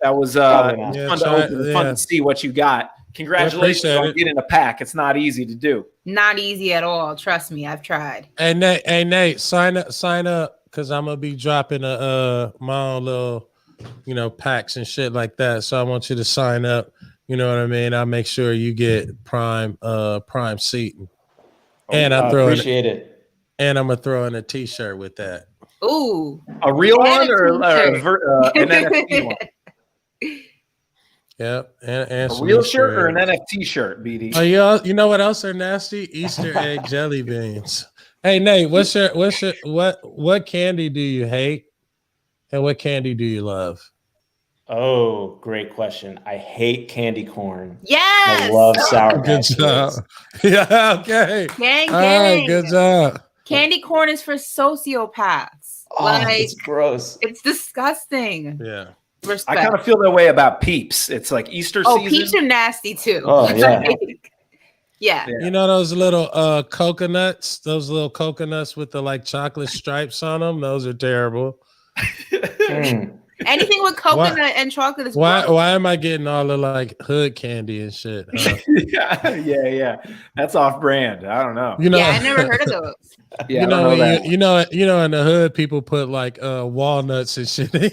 that was Probably not. fun to open, fun to see what you got. Congratulations appreciate on it. getting a pack. It's not easy to do. Not easy at all. Trust me, I've tried. Hey Nate, sign up because I'm gonna be dropping my own little, packs and shit like that. So I want you to sign up. You know what I mean? I'll make sure you get prime seating. And I I'm throwing appreciate it. and I'm gonna throw in a t-shirt with that. Ooh. A real And one a or t-shirt. an NFT one? Yep. And A some real Easter shirt or an eggs. NFT shirt, BD? Oh, you know what else are nasty? Easter egg jelly beans. Hey Nate, what candy do you hate? And what candy do you love? Oh, great question. I hate candy corn. Yes. I love Sour Good Patch job. Kids. Yeah, okay. Gang, All right, gang. good job. Candy corn is for sociopaths. Oh, it's gross. it's disgusting. Yeah. Respect. I kind of feel that way about Peeps. It's like Easter Oh, season. peeps are nasty too. Oh, yeah. Yeah. You know those little coconuts, with the like chocolate stripes on them? Those are terrible. Anything with coconut and chocolate is Why gross. why am I getting all the like hood candy and shit? Huh? yeah. That's off brand. I don't know. You know, Yeah, I never heard of those. Yeah, you I don't know, know that. you know, in the hood, people put like walnuts and shit in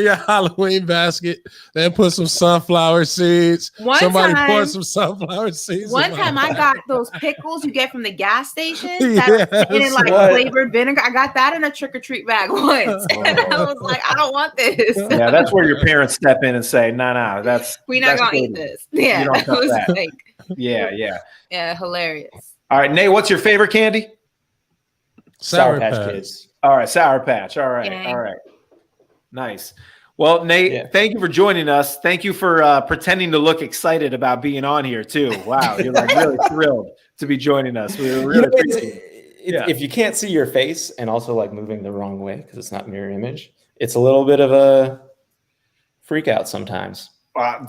your Halloween basket. Then put some sunflower seeds. One Somebody time- poured some sunflower seeds. One in time my- I got those pickles you get from the gas station Yes. that in like What? flavored vinegar. I got that in a trick or treat bag once. And I was like, I don't want this. Yeah, that's where your parents step in and say, "No, that's We're not that's gonna eat good." this. Yeah, don't that touch was that. like, Yeah. hilarious. All right, Nate, what's your favorite candy? Sour Sour Patch Patch. Kids. All right, Sour Patch. All right, Gang. all right. Nice. Well, Nate, thank you for joining us. Thank you for pretending to look excited about being on here too. Wow, you're like really thrilled to be joining us. We really appreciate it. If you can't see your face and also like moving the wrong way because it's not mirror image, it's a little bit of a freak out sometimes.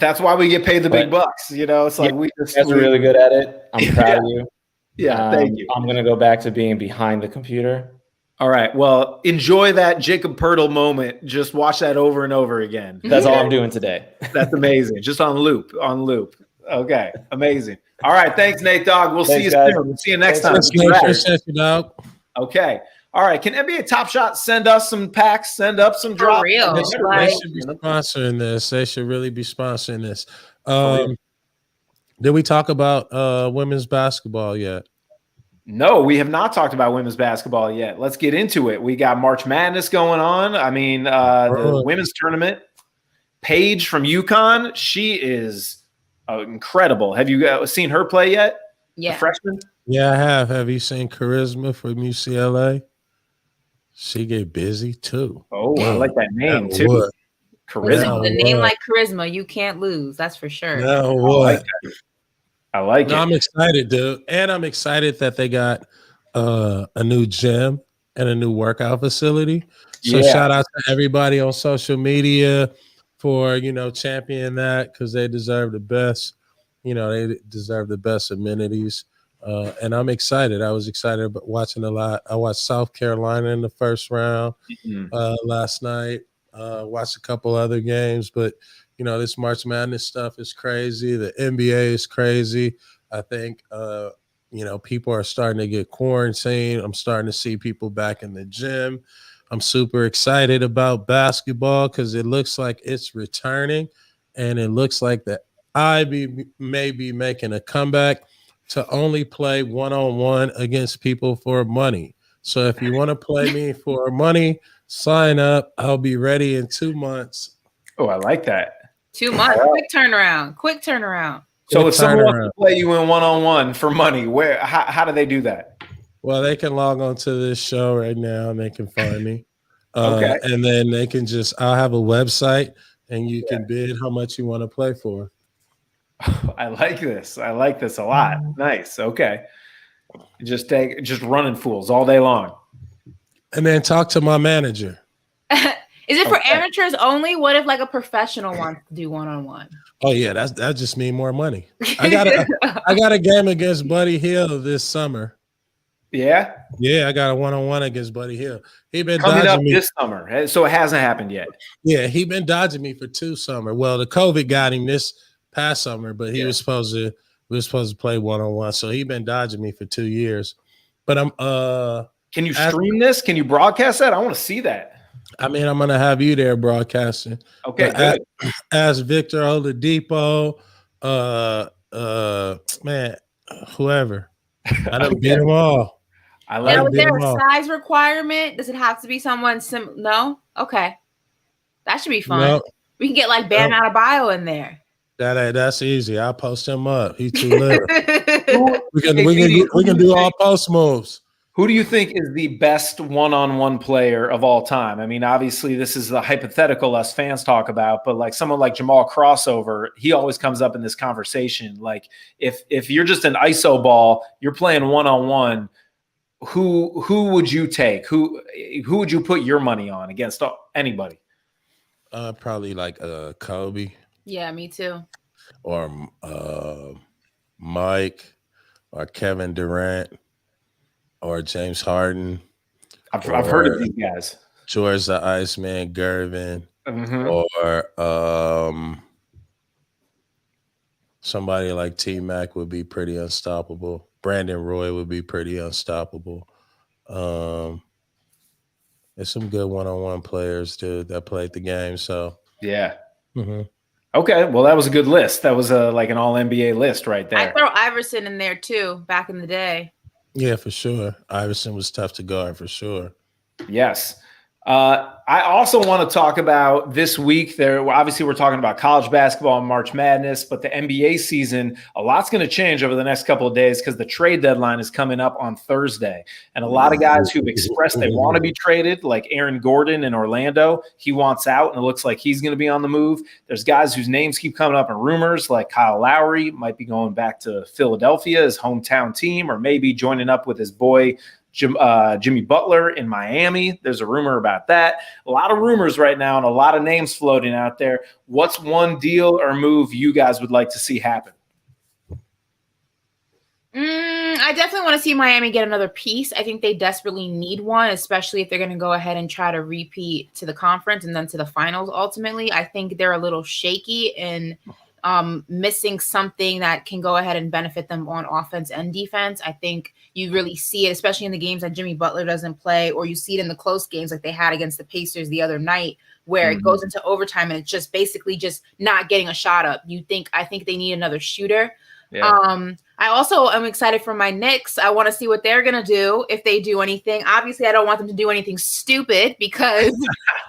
That's why we get paid the big bucks. It's like you guys are really good at it. I'm proud of you. Yeah, thank you. I'm gonna go back to being behind the computer. All right. Well, enjoy that Jacob Pirtle moment. Just watch that over and over again. That's all I'm doing today. That's amazing. Just on loop. Okay. Amazing. All right. Thanks, Nate Dogg. We'll see you soon. We'll see you next time. Okay. All right. Can NBA Top Shot send us some packs? Send up some drops? Real. They should be sponsoring this. They should really be sponsoring this. Did we talk about women's basketball yet? No, we have not talked about women's basketball yet. Let's get into it. We got March Madness going on. I mean, the women's tournament. Paige from UConn, she is incredible. Have you seen her play yet? Yeah. The freshman? Yeah, I have. Have you seen Charisma from UCLA? She get busy too. Oh, I like that name too. Charisma. The name like charisma, you can't lose. That's for sure. No, what? I like it. I'm excited, dude. And I'm excited that they got a new gym and a new workout facility. So shout out to everybody on social media for, championing that because they deserve the best. They deserve the best amenities. And I'm excited. I was excited about watching a lot. I watched South Carolina in the first round last night. Watched a couple other games, but this March Madness stuff is crazy. The NBA is crazy. I think people are starting to get quarantined. I'm starting to see people back in the gym. I'm super excited about basketball because it looks like it's returning, and it looks like the IB may be making a comeback to only play one-on-one against people for money. So if you want to play me for money, sign up. I'll be ready in 2 months. Oh, I like that. 2 months. Quick turnaround. So if someone wants to play you in one-on-one for money, how do they do that? Well, they can log on to this show right now and they can find me. Okay. And then they can I'll have a website and you can bid how much you want to play for. I like this. I like this a lot. Nice. Okay. Just running fools all day long. And then talk to my manager. Is it for amateurs only? What if like a professional wants to do one-on-one? Oh yeah, that just mean more money. I got a game against Buddy Hill this summer. Yeah? Yeah, I got a one-on-one against Buddy Hill. He been coming dodging up me this summer, so it hasn't happened yet. Yeah, he been dodging me for 2 summers. Well, the COVID got him this past summer, but we were supposed to play one-on-one. So he been dodging me for 2 years. But I'm can you stream this? Can you broadcast that? I want to see that. I mean, I'm gonna have you there broadcasting. Okay, good. Ask Victor Oladipo, whoever. I done beat them all. I like. Is there a size requirement? Does it have to be someone No. Okay, that should be fun. No. We can get like Bam Adebayo in there. That's easy. I'll post him up. He's too little. we can do all post moves. Who do you think is the best one-on-one player of all time? I mean, obviously, this is the hypothetical us fans talk about, but like someone like Jamal Crossover, he always comes up in this conversation. Like, if you're just an ISO ball, you're playing one-on-one, who would you take? Who would you put your money on against anybody? Probably like Kobe. Yeah, me too. Or Mike, or Kevin Durant. Or James Harden. I've heard of these guys. George the Iceman Gervin. Or somebody like T-Mac would be pretty unstoppable. Brandon Roy would be pretty unstoppable. There's some good one-on-one players, dude, that played the game. So yeah. Okay, well, that was a good list. That was like an all-NBA list right there. I throw Iverson in there too back in the day. Yeah, for sure. Iverson was tough to guard for sure. Yes. I also want to talk about this week. Obviously, we're talking about college basketball and March Madness, but the NBA season, a lot's going to change over the next couple of days because the trade deadline is coming up on Thursday. And a lot of guys who've expressed they want to be traded, like Aaron Gordon in Orlando, he wants out, and it looks like he's going to be on the move. There's guys whose names keep coming up in rumors, like Kyle Lowry might be going back to Philadelphia, his hometown team, or maybe joining up with his boy Jimmy Butler in Miami. There's a rumor about that. A lot of rumors right now and a lot of names floating out there. What's one deal or move you guys would like to see happen? I definitely want to see Miami get another piece. I think they desperately need one, especially if they're going to go ahead and try to repeat to the conference and then to the finals ultimately. I think they're a little shaky in missing something that can go ahead and benefit them on offense and defense. I think you really see it, especially in the games that Jimmy Butler doesn't play, or you see it in the close games like they had against the Pacers the other night, where it goes into overtime and it's just basically just not getting a shot up. I think they need another shooter. Yeah. I also am excited for my Knicks. I want to see what they're going to do if they do anything. Obviously, I don't want them to do anything stupid because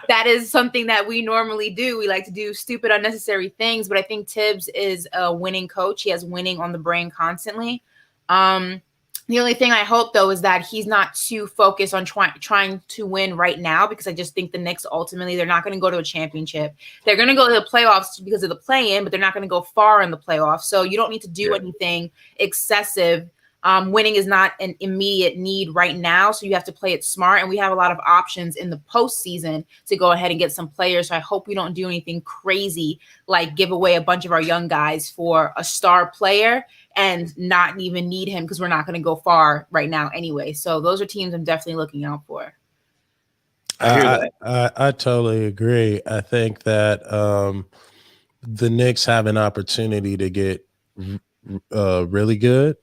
that is something that we normally do. We like to do stupid, unnecessary things. But I think Tibbs is a winning coach. He has winning on the brain constantly. The only thing I hope, though, is that he's not too focused on trying to win right now, because I just think the Knicks, ultimately, they're not going to go to a championship. They're going to go to the playoffs because of the play-in, but they're not going to go far in the playoffs. So you don't need to do anything excessive. Winning is not an immediate need right now, so you have to play it smart. And we have a lot of options in the postseason to go ahead and get some players. So I hope we don't do anything crazy, like give away a bunch of our young guys for a star player and not even need him, because we're not going to go far right now anyway. So those are teams I'm definitely looking out for. I totally agree. I think that the Knicks have an opportunity to get really good.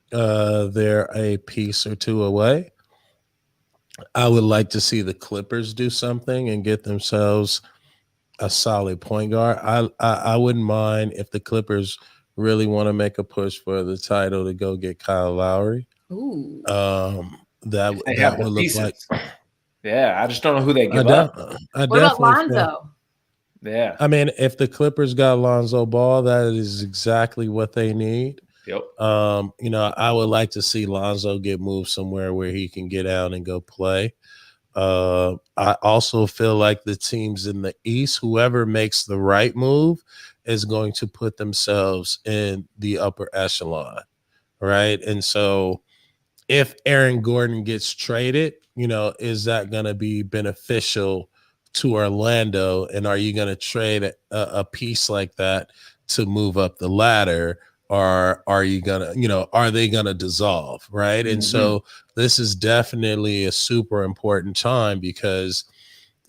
They're a piece or two away. I would like to see the Clippers do something and get themselves a solid point guard. I wouldn't mind if the Clippers really want to make a push for the title to go get Kyle Lowry. Ooh. That would look like. Yeah, I just don't know who they give up. What about Lonzo? Yeah. I mean, if the Clippers got Lonzo Ball, that is exactly what they need. Yep. I would like to see Lonzo get moved somewhere where he can get out and go play. I also feel like the teams in the East, whoever makes the right move, is going to put themselves in the upper echelon, right? And so if Aaron Gordon gets traded, is that going to be beneficial to Orlando? And are you going to trade a piece like that to move up the ladder? Or are you going to, are they going to dissolve, right? And so this is definitely a super important time because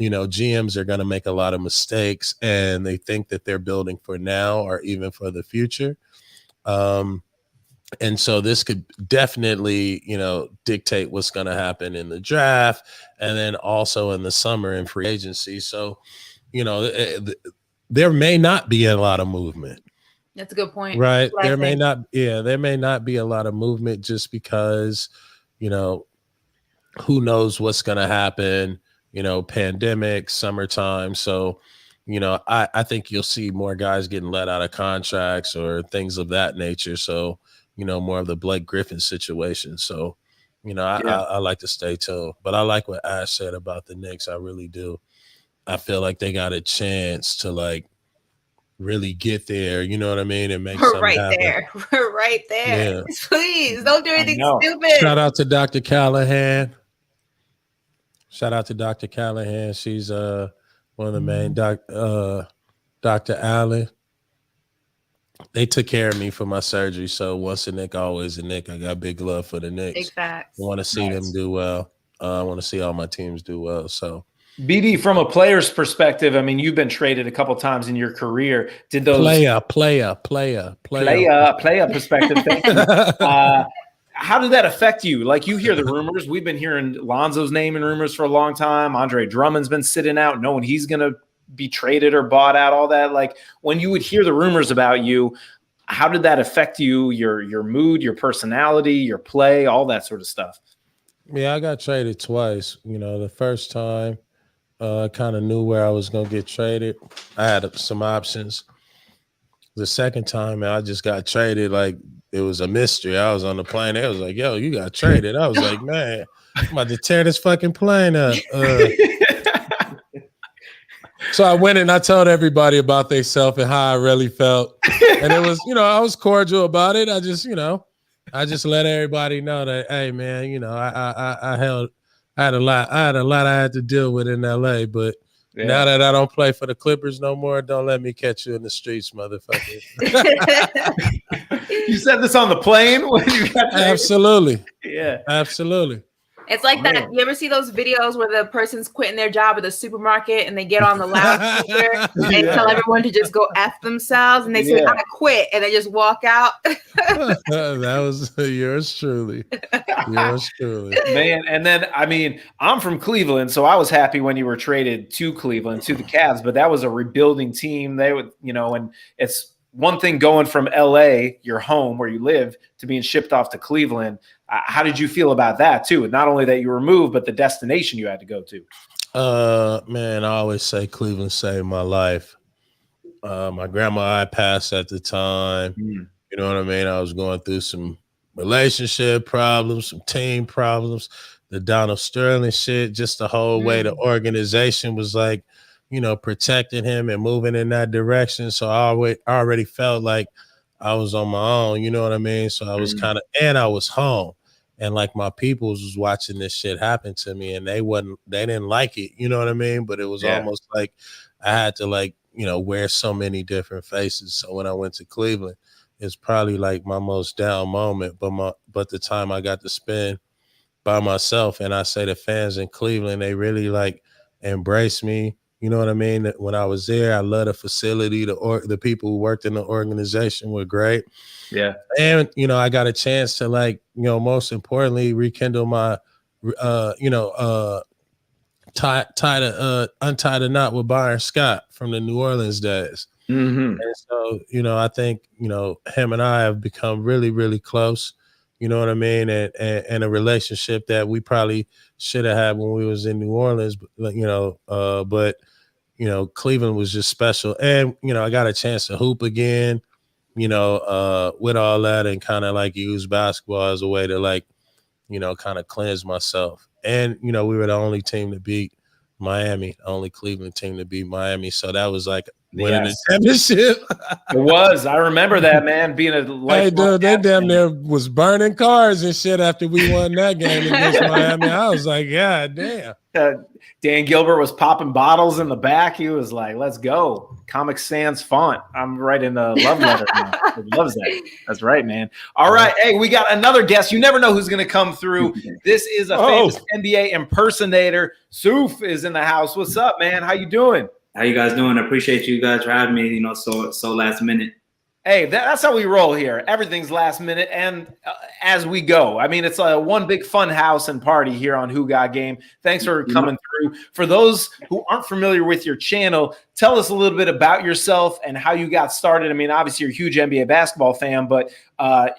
GMs are going to make a lot of mistakes and they think that they're building for now or even for the future. And so this could definitely, dictate what's going to happen in the draft and then also in the summer in free agency. So, there may not be a lot of movement. That's a good point. Right. There may not be a lot of movement just because, who knows what's going to happen. Pandemic, summertime. So, I think you'll see more guys getting let out of contracts or things of that nature. So, more of the Blake Griffin situation. So, I like to stay tuned. But I like what Ash said about the Knicks. I really do. I feel like they got a chance to really get there. You know what I mean? And make something happen. We're right there. Yeah. Please don't do anything stupid. Shout out to Dr. Callahan. She's one of the main Dr. Allen. They took care of me for my surgery. So once a Knick, always a Knick. I got big love for the Knicks. Big facts. I want to see them do well. I want to see all my teams do well. So BD, from a player's perspective, I mean, you've been traded a couple times in your career. Did those player perspective? Thank you. How did that affect you? Like, you hear the rumors. We've been hearing Lonzo's name in rumors for a long time. Andre Drummond's been sitting out, knowing he's going to be traded or bought out, all that. Like, when you would hear the rumors about you, how did that affect you, your mood, your personality, your play, all that sort of stuff? Yeah, I got traded twice. You know, the first time I kind of knew where I was going to get traded. I had some options. The second time, man, I just got traded like it was a mystery. I was on the plane. They was like, yo, you got traded. I was like, man, I'm about to tear this fucking plane up. So I went and I told everybody about themselves and how I really felt. And it was, I was cordial about it. I just let everybody know that, hey, man, I had a lot I had to deal with in LA, but now that I don't play for the Clippers no more, don't let me catch you in the streets, motherfucker. You said this on the plane when you got traded? Absolutely. Yeah. Absolutely. It's like that. You ever see those videos where the person's quitting their job at the supermarket and they get on the loudspeaker and they tell everyone to just go F themselves and they say, I quit, and they just walk out? That was yours truly. Yours truly. Man, and then, I mean, I'm from Cleveland, so I was happy when you were traded to Cleveland, to the Cavs, but that was a rebuilding team. They would, and it's one thing going from LA, your home where you live, to being shipped off to Cleveland. How did you feel about that too? Not only that you were moved, but the destination you had to go to. Man, I always say Cleveland saved my life. My grandma had passed at the time. You know what I mean? I was going through some relationship problems, some team problems, the Donald Sterling shit, just the whole way the organization was like, protecting him and moving in that direction. So I already felt like I was on my own, you know what I mean? So I was and I was home. And like my peoples was watching this shit happen to me and they didn't like it, you know what I mean? But it was almost like I had to wear so many different faces. So when I went to Cleveland, it's probably like my most down moment, but the time I got to spend by myself, and I say the fans in Cleveland, they really embraced me. You know what I mean? When I was there, I love the facility. The people who worked in the organization were great. Yeah. And, I got a chance to most importantly, rekindle my, untie a knot with Byron Scott from the New Orleans days. And so, I think, him and I have become really, really close. You know what I mean? And a relationship that we probably should have had when we was in New Orleans, but Cleveland was just special. And, I got a chance to hoop again, with all that and kind of use basketball as a way to kind of cleanse myself. And, we were the only team to beat Miami, only Cleveland team to beat Miami. So that was winning the championship. It was. I remember that, man, being a hey, dude, they damn near was burning cars and shit after we won that game against Miami. I was like, God damn. Dan Gilbert was popping bottles in the back. He was like, let's go. Comic Sans font. I'm writing a love letter now. He loves that. That's right, man. All right. Hey, we got another guest. You never know who's going to come through. This is a famous NBA impersonator. Soof is in the house. What's up, man? How you doing? How you guys doing? I appreciate you guys for having me, so last minute. Hey, that's how we roll here. Everything's last minute and as we go. I mean, it's a one big fun house and party here on Who Got Game. Thanks for coming through. For those who aren't familiar with your channel, tell us a little bit about yourself and how you got started. I mean, obviously you're a huge NBA basketball fan, but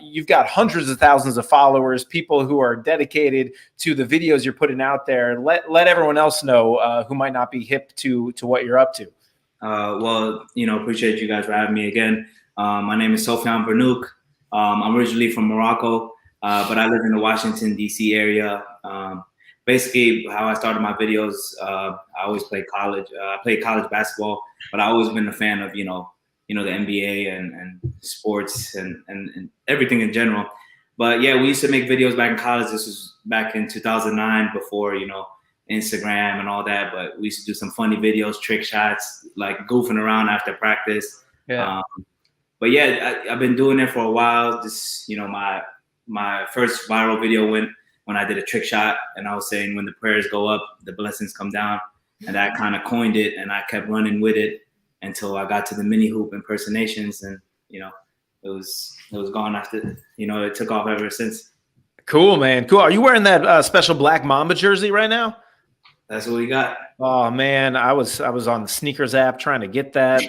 you've got hundreds of thousands of followers, people who are dedicated to the videos you're putting out there. Let everyone else know who might not be hip to what you're up to. Well, appreciate you guys for having me again. My name is Sofian Bernouk. I'm originally from Morocco, but I live in the Washington, D.C. area. Basically, how I started my videos, I always played college. I played college basketball, but I always been a fan of, the NBA and sports and everything in general. But yeah, we used to make videos back in college. This was back in 2009 before, Instagram and all that. But we used to do some funny videos, trick shots, goofing around after practice. Yeah. But yeah, I've been doing it for a while. Just, my first viral video went when I did a trick shot and I was saying when the prayers go up, the blessings come down. And I kind of coined it and I kept running with it until I got to the mini hoop impersonations and, it was gone after, it took off ever since. Cool, man. Cool. Are you wearing that special Black Mamba jersey right now? That's what we got. Oh man, I was on the sneakers app trying to get that. I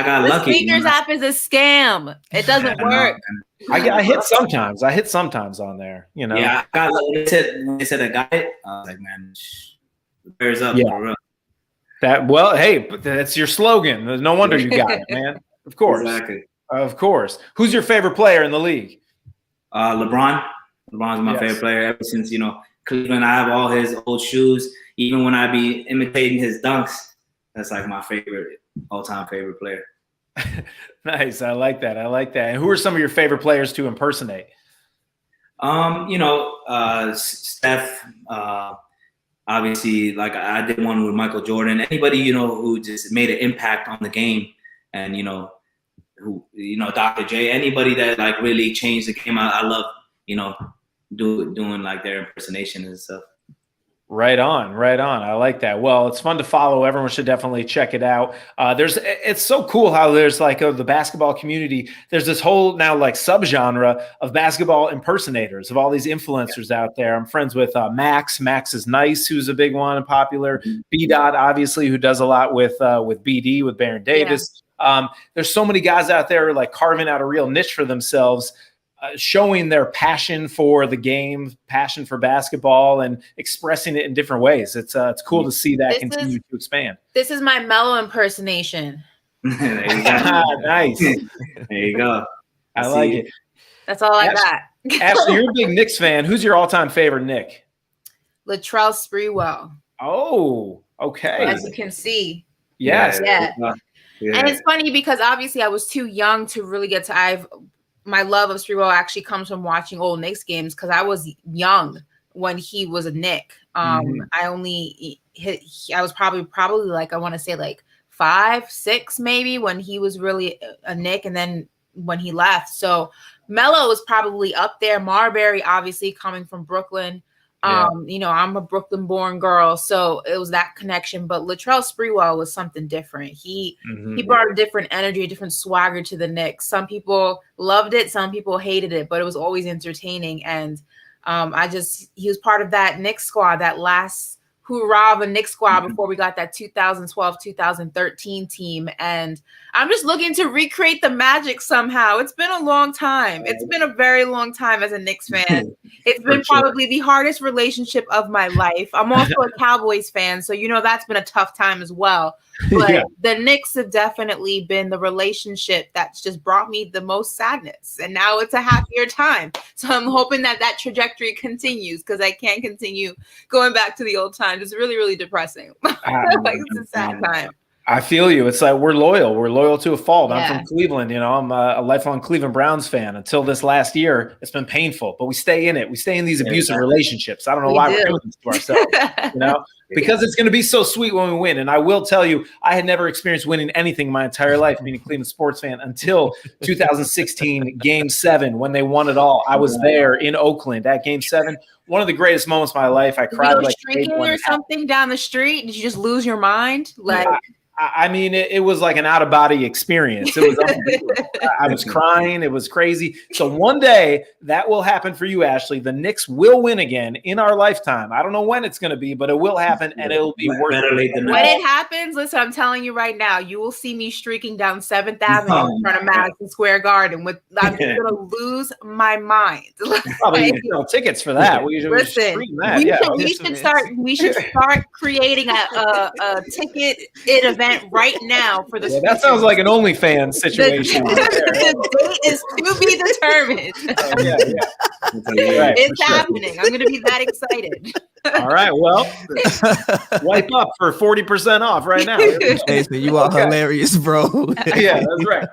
got the lucky. Sneakers app is a scam. It doesn't work. I hit sometimes. I hit sometimes on there. You know. Yeah, I got lucky. When they said I got it, I was like, man, bears up. Yeah. For real. Hey, that's your slogan. No wonder you got it, man. Of course. Exactly. Of course. Who's your favorite player in the league? LeBron. LeBron's my favorite player ever since, Cleveland. I have all his old shoes. Even when I be imitating his dunks, that's like my favorite, all-time favorite player. Nice. I like that. And who are some of your favorite players to impersonate? Steph, obviously, like I did one with Michael Jordan. Anybody, who just made an impact on the game, and Dr. J, anybody that like really changed the game. I love, doing like their impersonation and stuff. Right on. I like that. Well, it's fun to follow. Everyone should definitely check it out. It's so cool how there's like the basketball community. There's this whole now like subgenre of basketball impersonators, of all these influencers out there. I'm friends with Max. Max is Nice, who's a big one and popular. B. Dot, obviously, who does a lot with BD, with Baron Davis. Yeah. There's so many guys out there like carving out a real niche for themselves, showing their passion for the game, passion for basketball, and expressing it in different ways. It's cool to see that continue to expand. This is my Mellow impersonation. There you go. Nice. There you go. I like it. That's all I got. Ashley, you're a big Knicks fan. Who's your all-time favorite Knick? Latrell Sprewell. Oh, okay. As you can see. Yes. Yeah. And it's funny because obviously I was too young to really get to my love of Sprewell actually comes from watching old Knicks games because I was young when he was a Knick. I was probably like, I want to say like 5, 6 maybe when he was really a Knick, and then when he left. So Melo was probably up there. Marbury, obviously coming from Brooklyn. I'm a Brooklyn-born girl, so it was that connection. But Latrell Sprewell was something different. He brought a different energy, a different swagger to the Knicks. Some people loved it, some people hated it, but it was always entertaining. And he was part of that Knicks squad, that last hoorah of a Knicks squad before we got that 2012-2013 team. And I'm just looking to recreate the magic somehow. It's been a long time. It's been a very long time as a Knicks fan. It's been probably the hardest relationship of my life. I'm also a Cowboys fan, so that's been a tough time as well. But the Knicks have definitely been the relationship that's just brought me the most sadness. And now it's a happier time. So I'm hoping that trajectory continues because I can't continue going back to the old times. It's really, really depressing. It's a sad time. I feel you. It's like we're loyal. We're loyal to a fault. Yeah. I'm from Cleveland. I'm a lifelong Cleveland Browns fan. Until this last year, it's been painful, but we stay in it. We stay in these abusive relationships. I don't know why we're doing this to ourselves, because it's going to be so sweet when we win. And I will tell you, I had never experienced winning anything my entire life being a Cleveland sports fan until 2016 Game 7 when they won it all. I was there in Oakland at Game 7. One of the greatest moments of my life. I cried like drinking or something down the street. Did you just lose your mind? I mean, it was like an out-of-body experience. It was I was crying. It was crazy. So one day that will happen for you, Ashley. The Knicks will win again in our lifetime. I don't know when it's going to be, but it will happen, and it'll be worth it. When it happens, listen, I'm telling you right now, you will see me streaking down 7th Avenue in front of Madison Square Garden. I'm going to lose my mind. Probably tickets for that. We should start creating a ticket event right now for the that sounds like an OnlyFans situation. The date is to be determined. It's happening. I'm going to be that excited. All right. Well, wipe up for 40% off right now. Hey, so you are hilarious, bro. Yeah, that's right.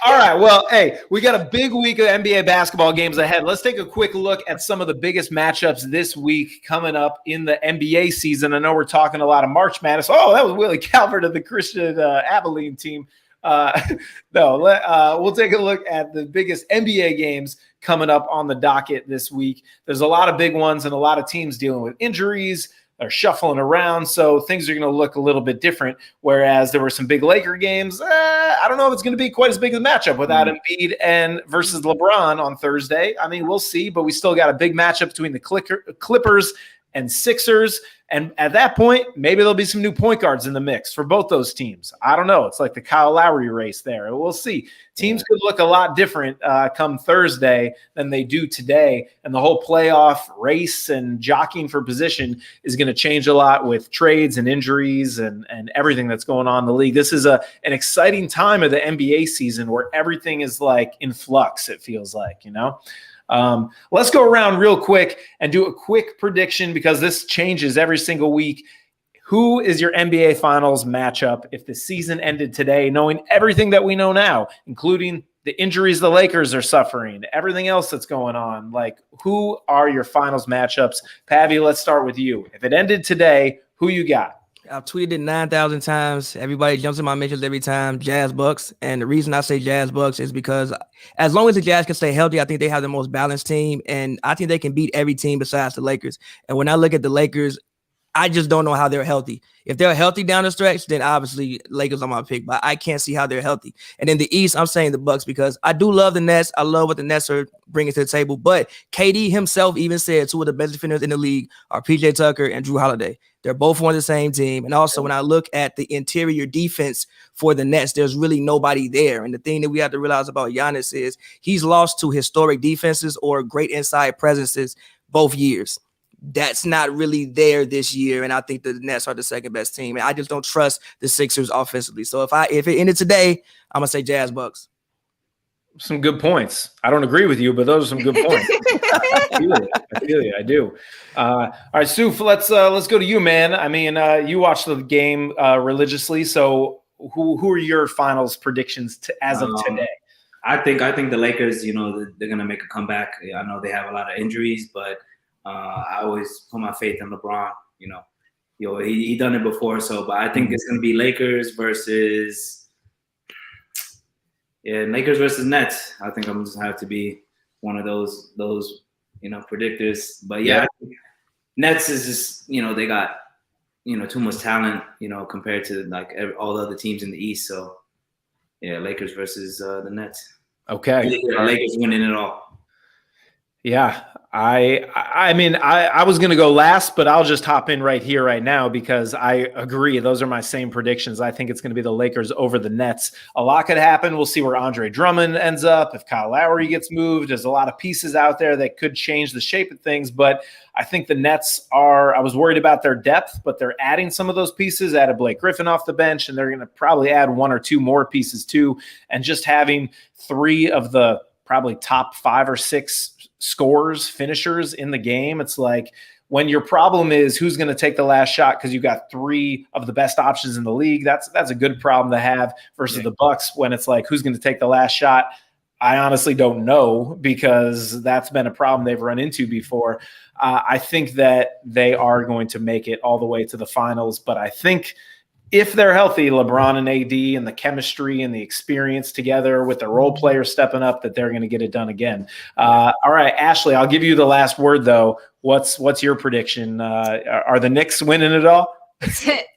All right. Well, hey, we got a big week of NBA basketball games ahead. Let's take a quick look at some of the biggest matchups this week coming up in the NBA season. I know we're talking a lot of March Madness. Oh, that was Willie Calvert of the Christian Abilene team. We'll take a look at the biggest NBA games coming up on the docket this week. There's a lot of big ones and a lot of teams dealing with injuries. They're shuffling around, so things are going to look a little bit different. Whereas there were some big Laker games. I don't know if it's going to be quite as big a matchup without Embiid and versus LeBron on Thursday. I mean, we'll see, but we still got a big matchup between the Clippers and Sixers. And at that point, maybe there'll be some new point guards in the mix for both those teams. I don't know. It's like the Kyle Lowry race there. We'll see. Teams could look a lot different come Thursday than they do today. And the whole playoff race and jockeying for position is going to change a lot with trades and injuries and everything that's going on in the league. This is an exciting time of the NBA season where everything is like in flux, it feels like, you know? Let's go around real quick and do a quick prediction because this changes every single week. Who is your NBA Finals matchup if the season ended today, knowing everything that we know now, including the injuries the Lakers are suffering, everything else that's going on? Like, who are your Finals matchups? Pavi, let's start with you. If it ended today, who you got? I've tweeted it 9,000 times. Everybody jumps in my mentions every time. Jazz Bucks. And the reason I say Jazz Bucks is because as long as the Jazz can stay healthy, I think they have the most balanced team. And I think they can beat every team besides the Lakers. And when I look at the Lakers, I just don't know how they're healthy. If they're healthy down the stretch, then obviously Lakers are my pick, but I can't see how they're healthy. And in the East, I'm saying the Bucks because I do love the Nets. I love what the Nets are bringing to the table. But KD himself even said two of the best defenders in the league are PJ Tucker and Drew Holiday. They're both on the same team. And also when I look at the interior defense for the Nets, there's really nobody there. And the thing that we have to realize about Giannis is he's lost to historic defenses or great inside presences both years. That's not really there this year, and I think the Nets are the second best team. And I just don't trust the Sixers offensively. So if it ended today, I'm gonna say Jazz Bucks. Some good points. I don't agree with you, but those are some good points. I feel you. I do. All right, Suf, let's go to you, man. I mean, you watch the game religiously. So who are your Finals predictions as of today? I think the Lakers. You know, they're gonna make a comeback. I know they have a lot of injuries, but I always put my faith in LeBron. You know, he done it before. So, but I think it's gonna be Lakers versus Nets. I think I'm just gonna have to be one of those predictors. But yeah, Nets is just they got too much talent compared to like all the other teams in the East. So yeah, Lakers versus the Nets. Okay, Lakers winning it all. Yeah, I mean, I was going to go last, but I'll just hop in right here, right now, because I agree. Those are my same predictions. I think it's going to be the Lakers over the Nets. A lot could happen. We'll see where Andre Drummond ends up. If Kyle Lowry gets moved, there's a lot of pieces out there that could change the shape of things. But I think the Nets I was worried about their depth, but they're adding some of those pieces, added Blake Griffin off the bench, and they're going to probably add one or two more pieces too. And just having three of the probably top 5 or 6 scorers, finishers in the game. It's like when your problem is who's going to take the last shot because you got 3 of the best options in the league. That's a good problem to have versus the Bucks when it's like who's going to take the last shot. I honestly don't know because that's been a problem they've run into before. I think that they are going to make it all the way to the finals, but I think if they're healthy, LeBron and AD and the chemistry and the experience together with the role players stepping up, that they're going to get it done again. All right, Ashley, I'll give you the last word, though. What's your prediction? Are the Knicks winning it all?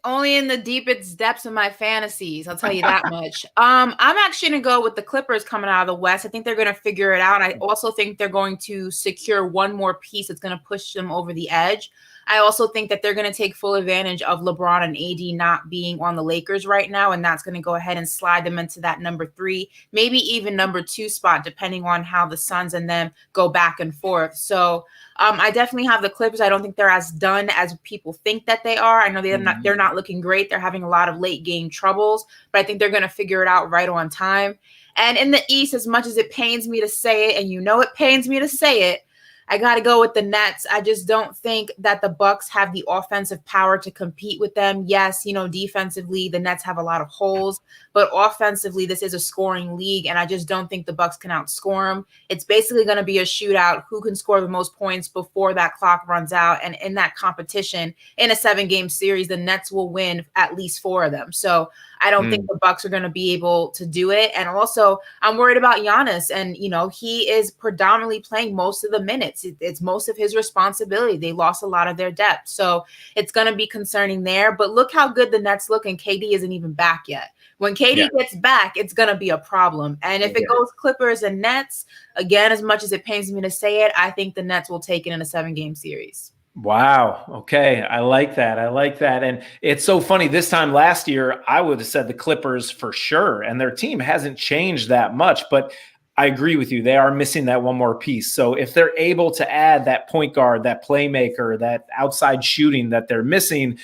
Only in the deepest depths of my fantasies, I'll tell you that much. I'm actually going to go with the Clippers coming out of the West. I think they're going to figure it out. I also think they're going to secure one more piece that's going to push them over the edge. I also think that they're going to take full advantage of LeBron and AD not being on the Lakers right now, and that's going to go ahead and slide them into that number 3, maybe even number 2 spot, depending on how the Suns and them go back and forth. So I definitely have the Clippers. I don't think they're as done as people think that they are. I know they're not looking great. They're having a lot of late game troubles, but I think they're going to figure it out right on time. And in the East, as much as it pains me to say it, and it pains me to say it, I got to go with the Nets. I just don't think that the Bucks have the offensive power to compete with them. Yes, defensively, the Nets have a lot of holes, but offensively, this is a scoring league, and I just don't think the Bucks can outscore them. It's basically going to be a shootout. Who can score the most points before that clock runs out? And in that competition, in a 7-game series, the Nets will win at least 4 of them. So I don't think the Bucks are going to be able to do it. And also, I'm worried about Giannis, and he is predominantly playing most of the minutes. It's most of his responsibility. They lost a lot of their depth. So it's going to be concerning there. But look how good the Nets look, and KD isn't even back yet. When KD gets back, it's going to be a problem. And if it goes Clippers and Nets, again, as much as it pains me to say it, I think the Nets will take it in a 7-game series. Wow. Okay. I like that. And it's so funny. This time last year, I would have said the Clippers for sure. And their team hasn't changed that much. But I agree with you. They are missing that one more piece. So if they're able to add that point guard, that playmaker, that outside shooting that they're missing,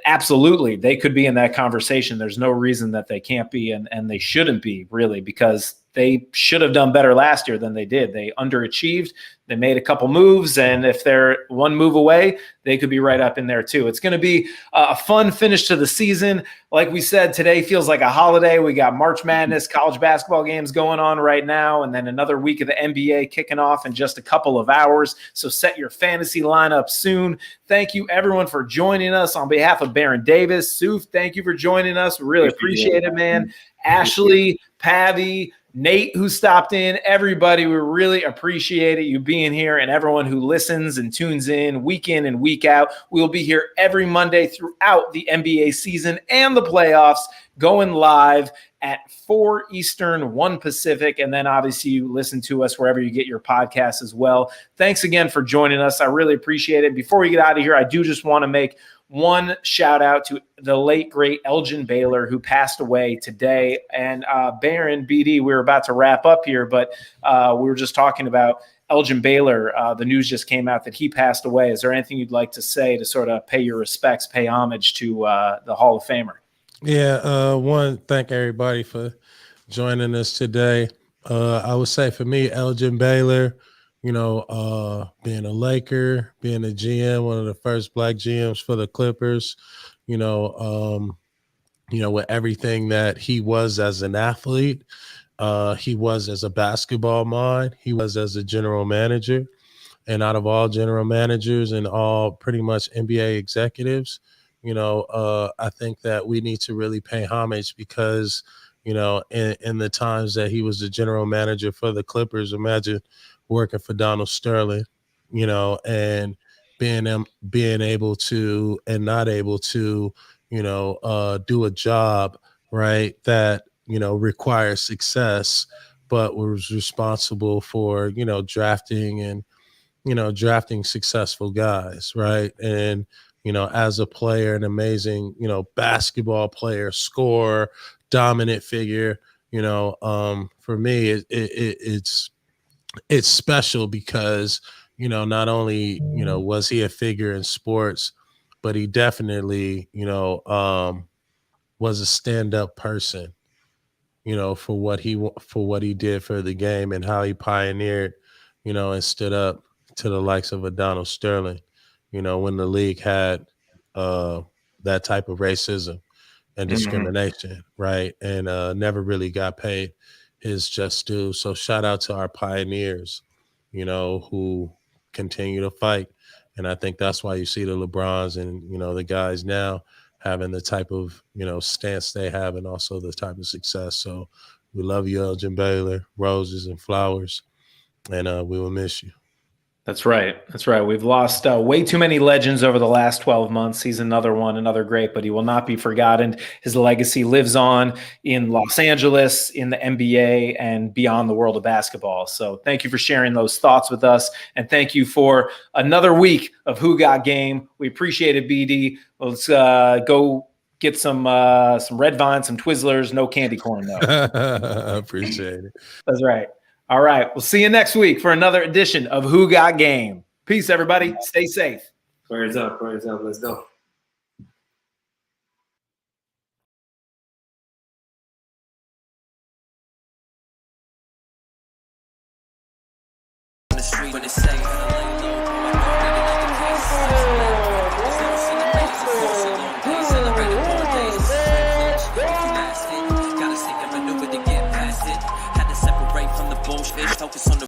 absolutely, they could be in that conversation. There's no reason that they can't be, and they shouldn't be, really, because they should have done better last year than they did. They underachieved. They made a couple moves, and if they're one move away, they could be right up in there too. It's going to be a fun finish to the season. Like we said, today feels like a holiday. We got March Madness, college basketball games going on right now, and then another week of the NBA kicking off in just a couple of hours. So set your fantasy lineup soon. Thank you, everyone, for joining us. On behalf of Baron Davis, Suf, thank you for joining us. We really appreciate it, man. Ashley, Pavi, Nate, who stopped in, everybody, we really appreciate it, you being here, and everyone who listens and tunes in and week out. We'll be here every Monday throughout the NBA season and the playoffs, going live at 4 Eastern, 1 Pacific, and then obviously you listen to us wherever you get your podcasts as well. Thanks again for joining us. I really appreciate it. Before we get out of here, I do just want to make one shout out to the late, great Elgin Baylor, who passed away today. And Baron, BD, we were about to wrap up here, but we were just talking about Elgin Baylor. The news just came out that he passed away. Is there anything you'd like to say to sort of pay your respects, pay homage to the Hall of Famer? Yeah, thank everybody for joining us today. I would say for me, Elgin Baylor, being a Laker, being a GM, one of the first black GMs for the Clippers, with everything that he was as an athlete, he was as a basketball mind, he was as a general manager. And out of all general managers and all pretty much NBA executives, I think that we need to really pay homage because, in the times that he was the general manager for the Clippers, imagine working for Donald Sterling, and being able to and not able to, do a job, right, that, requires success, but was responsible for, drafting successful guys, right? And, as a player, an amazing, basketball player, scorer, dominant figure, for me, it's special because, not only, was he a figure in sports, but he definitely, was a stand-up person, for what he did for the game and how he pioneered, and stood up to the likes of a Donald Sterling, when the league had that type of racism and discrimination, right? And never really got paid his just due. So shout out to our pioneers, who continue to fight. And I think that's why you see the LeBrons and, the guys now having the type of, stance they have and also the type of success. So we love you, Elgin Baylor, roses and flowers, and we will miss you. That's right. We've lost way too many legends over the last 12 months. He's another one, another great, but he will not be forgotten. His legacy lives on in Los Angeles, in the NBA, and beyond the world of basketball. So thank you for sharing those thoughts with us. And thank you for another week of Who Got Game. We appreciate it, BD. Let's go get some red vine, some Twizzlers, no candy corn though. I appreciate it. That's right. All right. We'll see you next week for another edition of Who Got Game. Peace, everybody. Stay safe. Prayers up. Let's go. On the street when it's safe.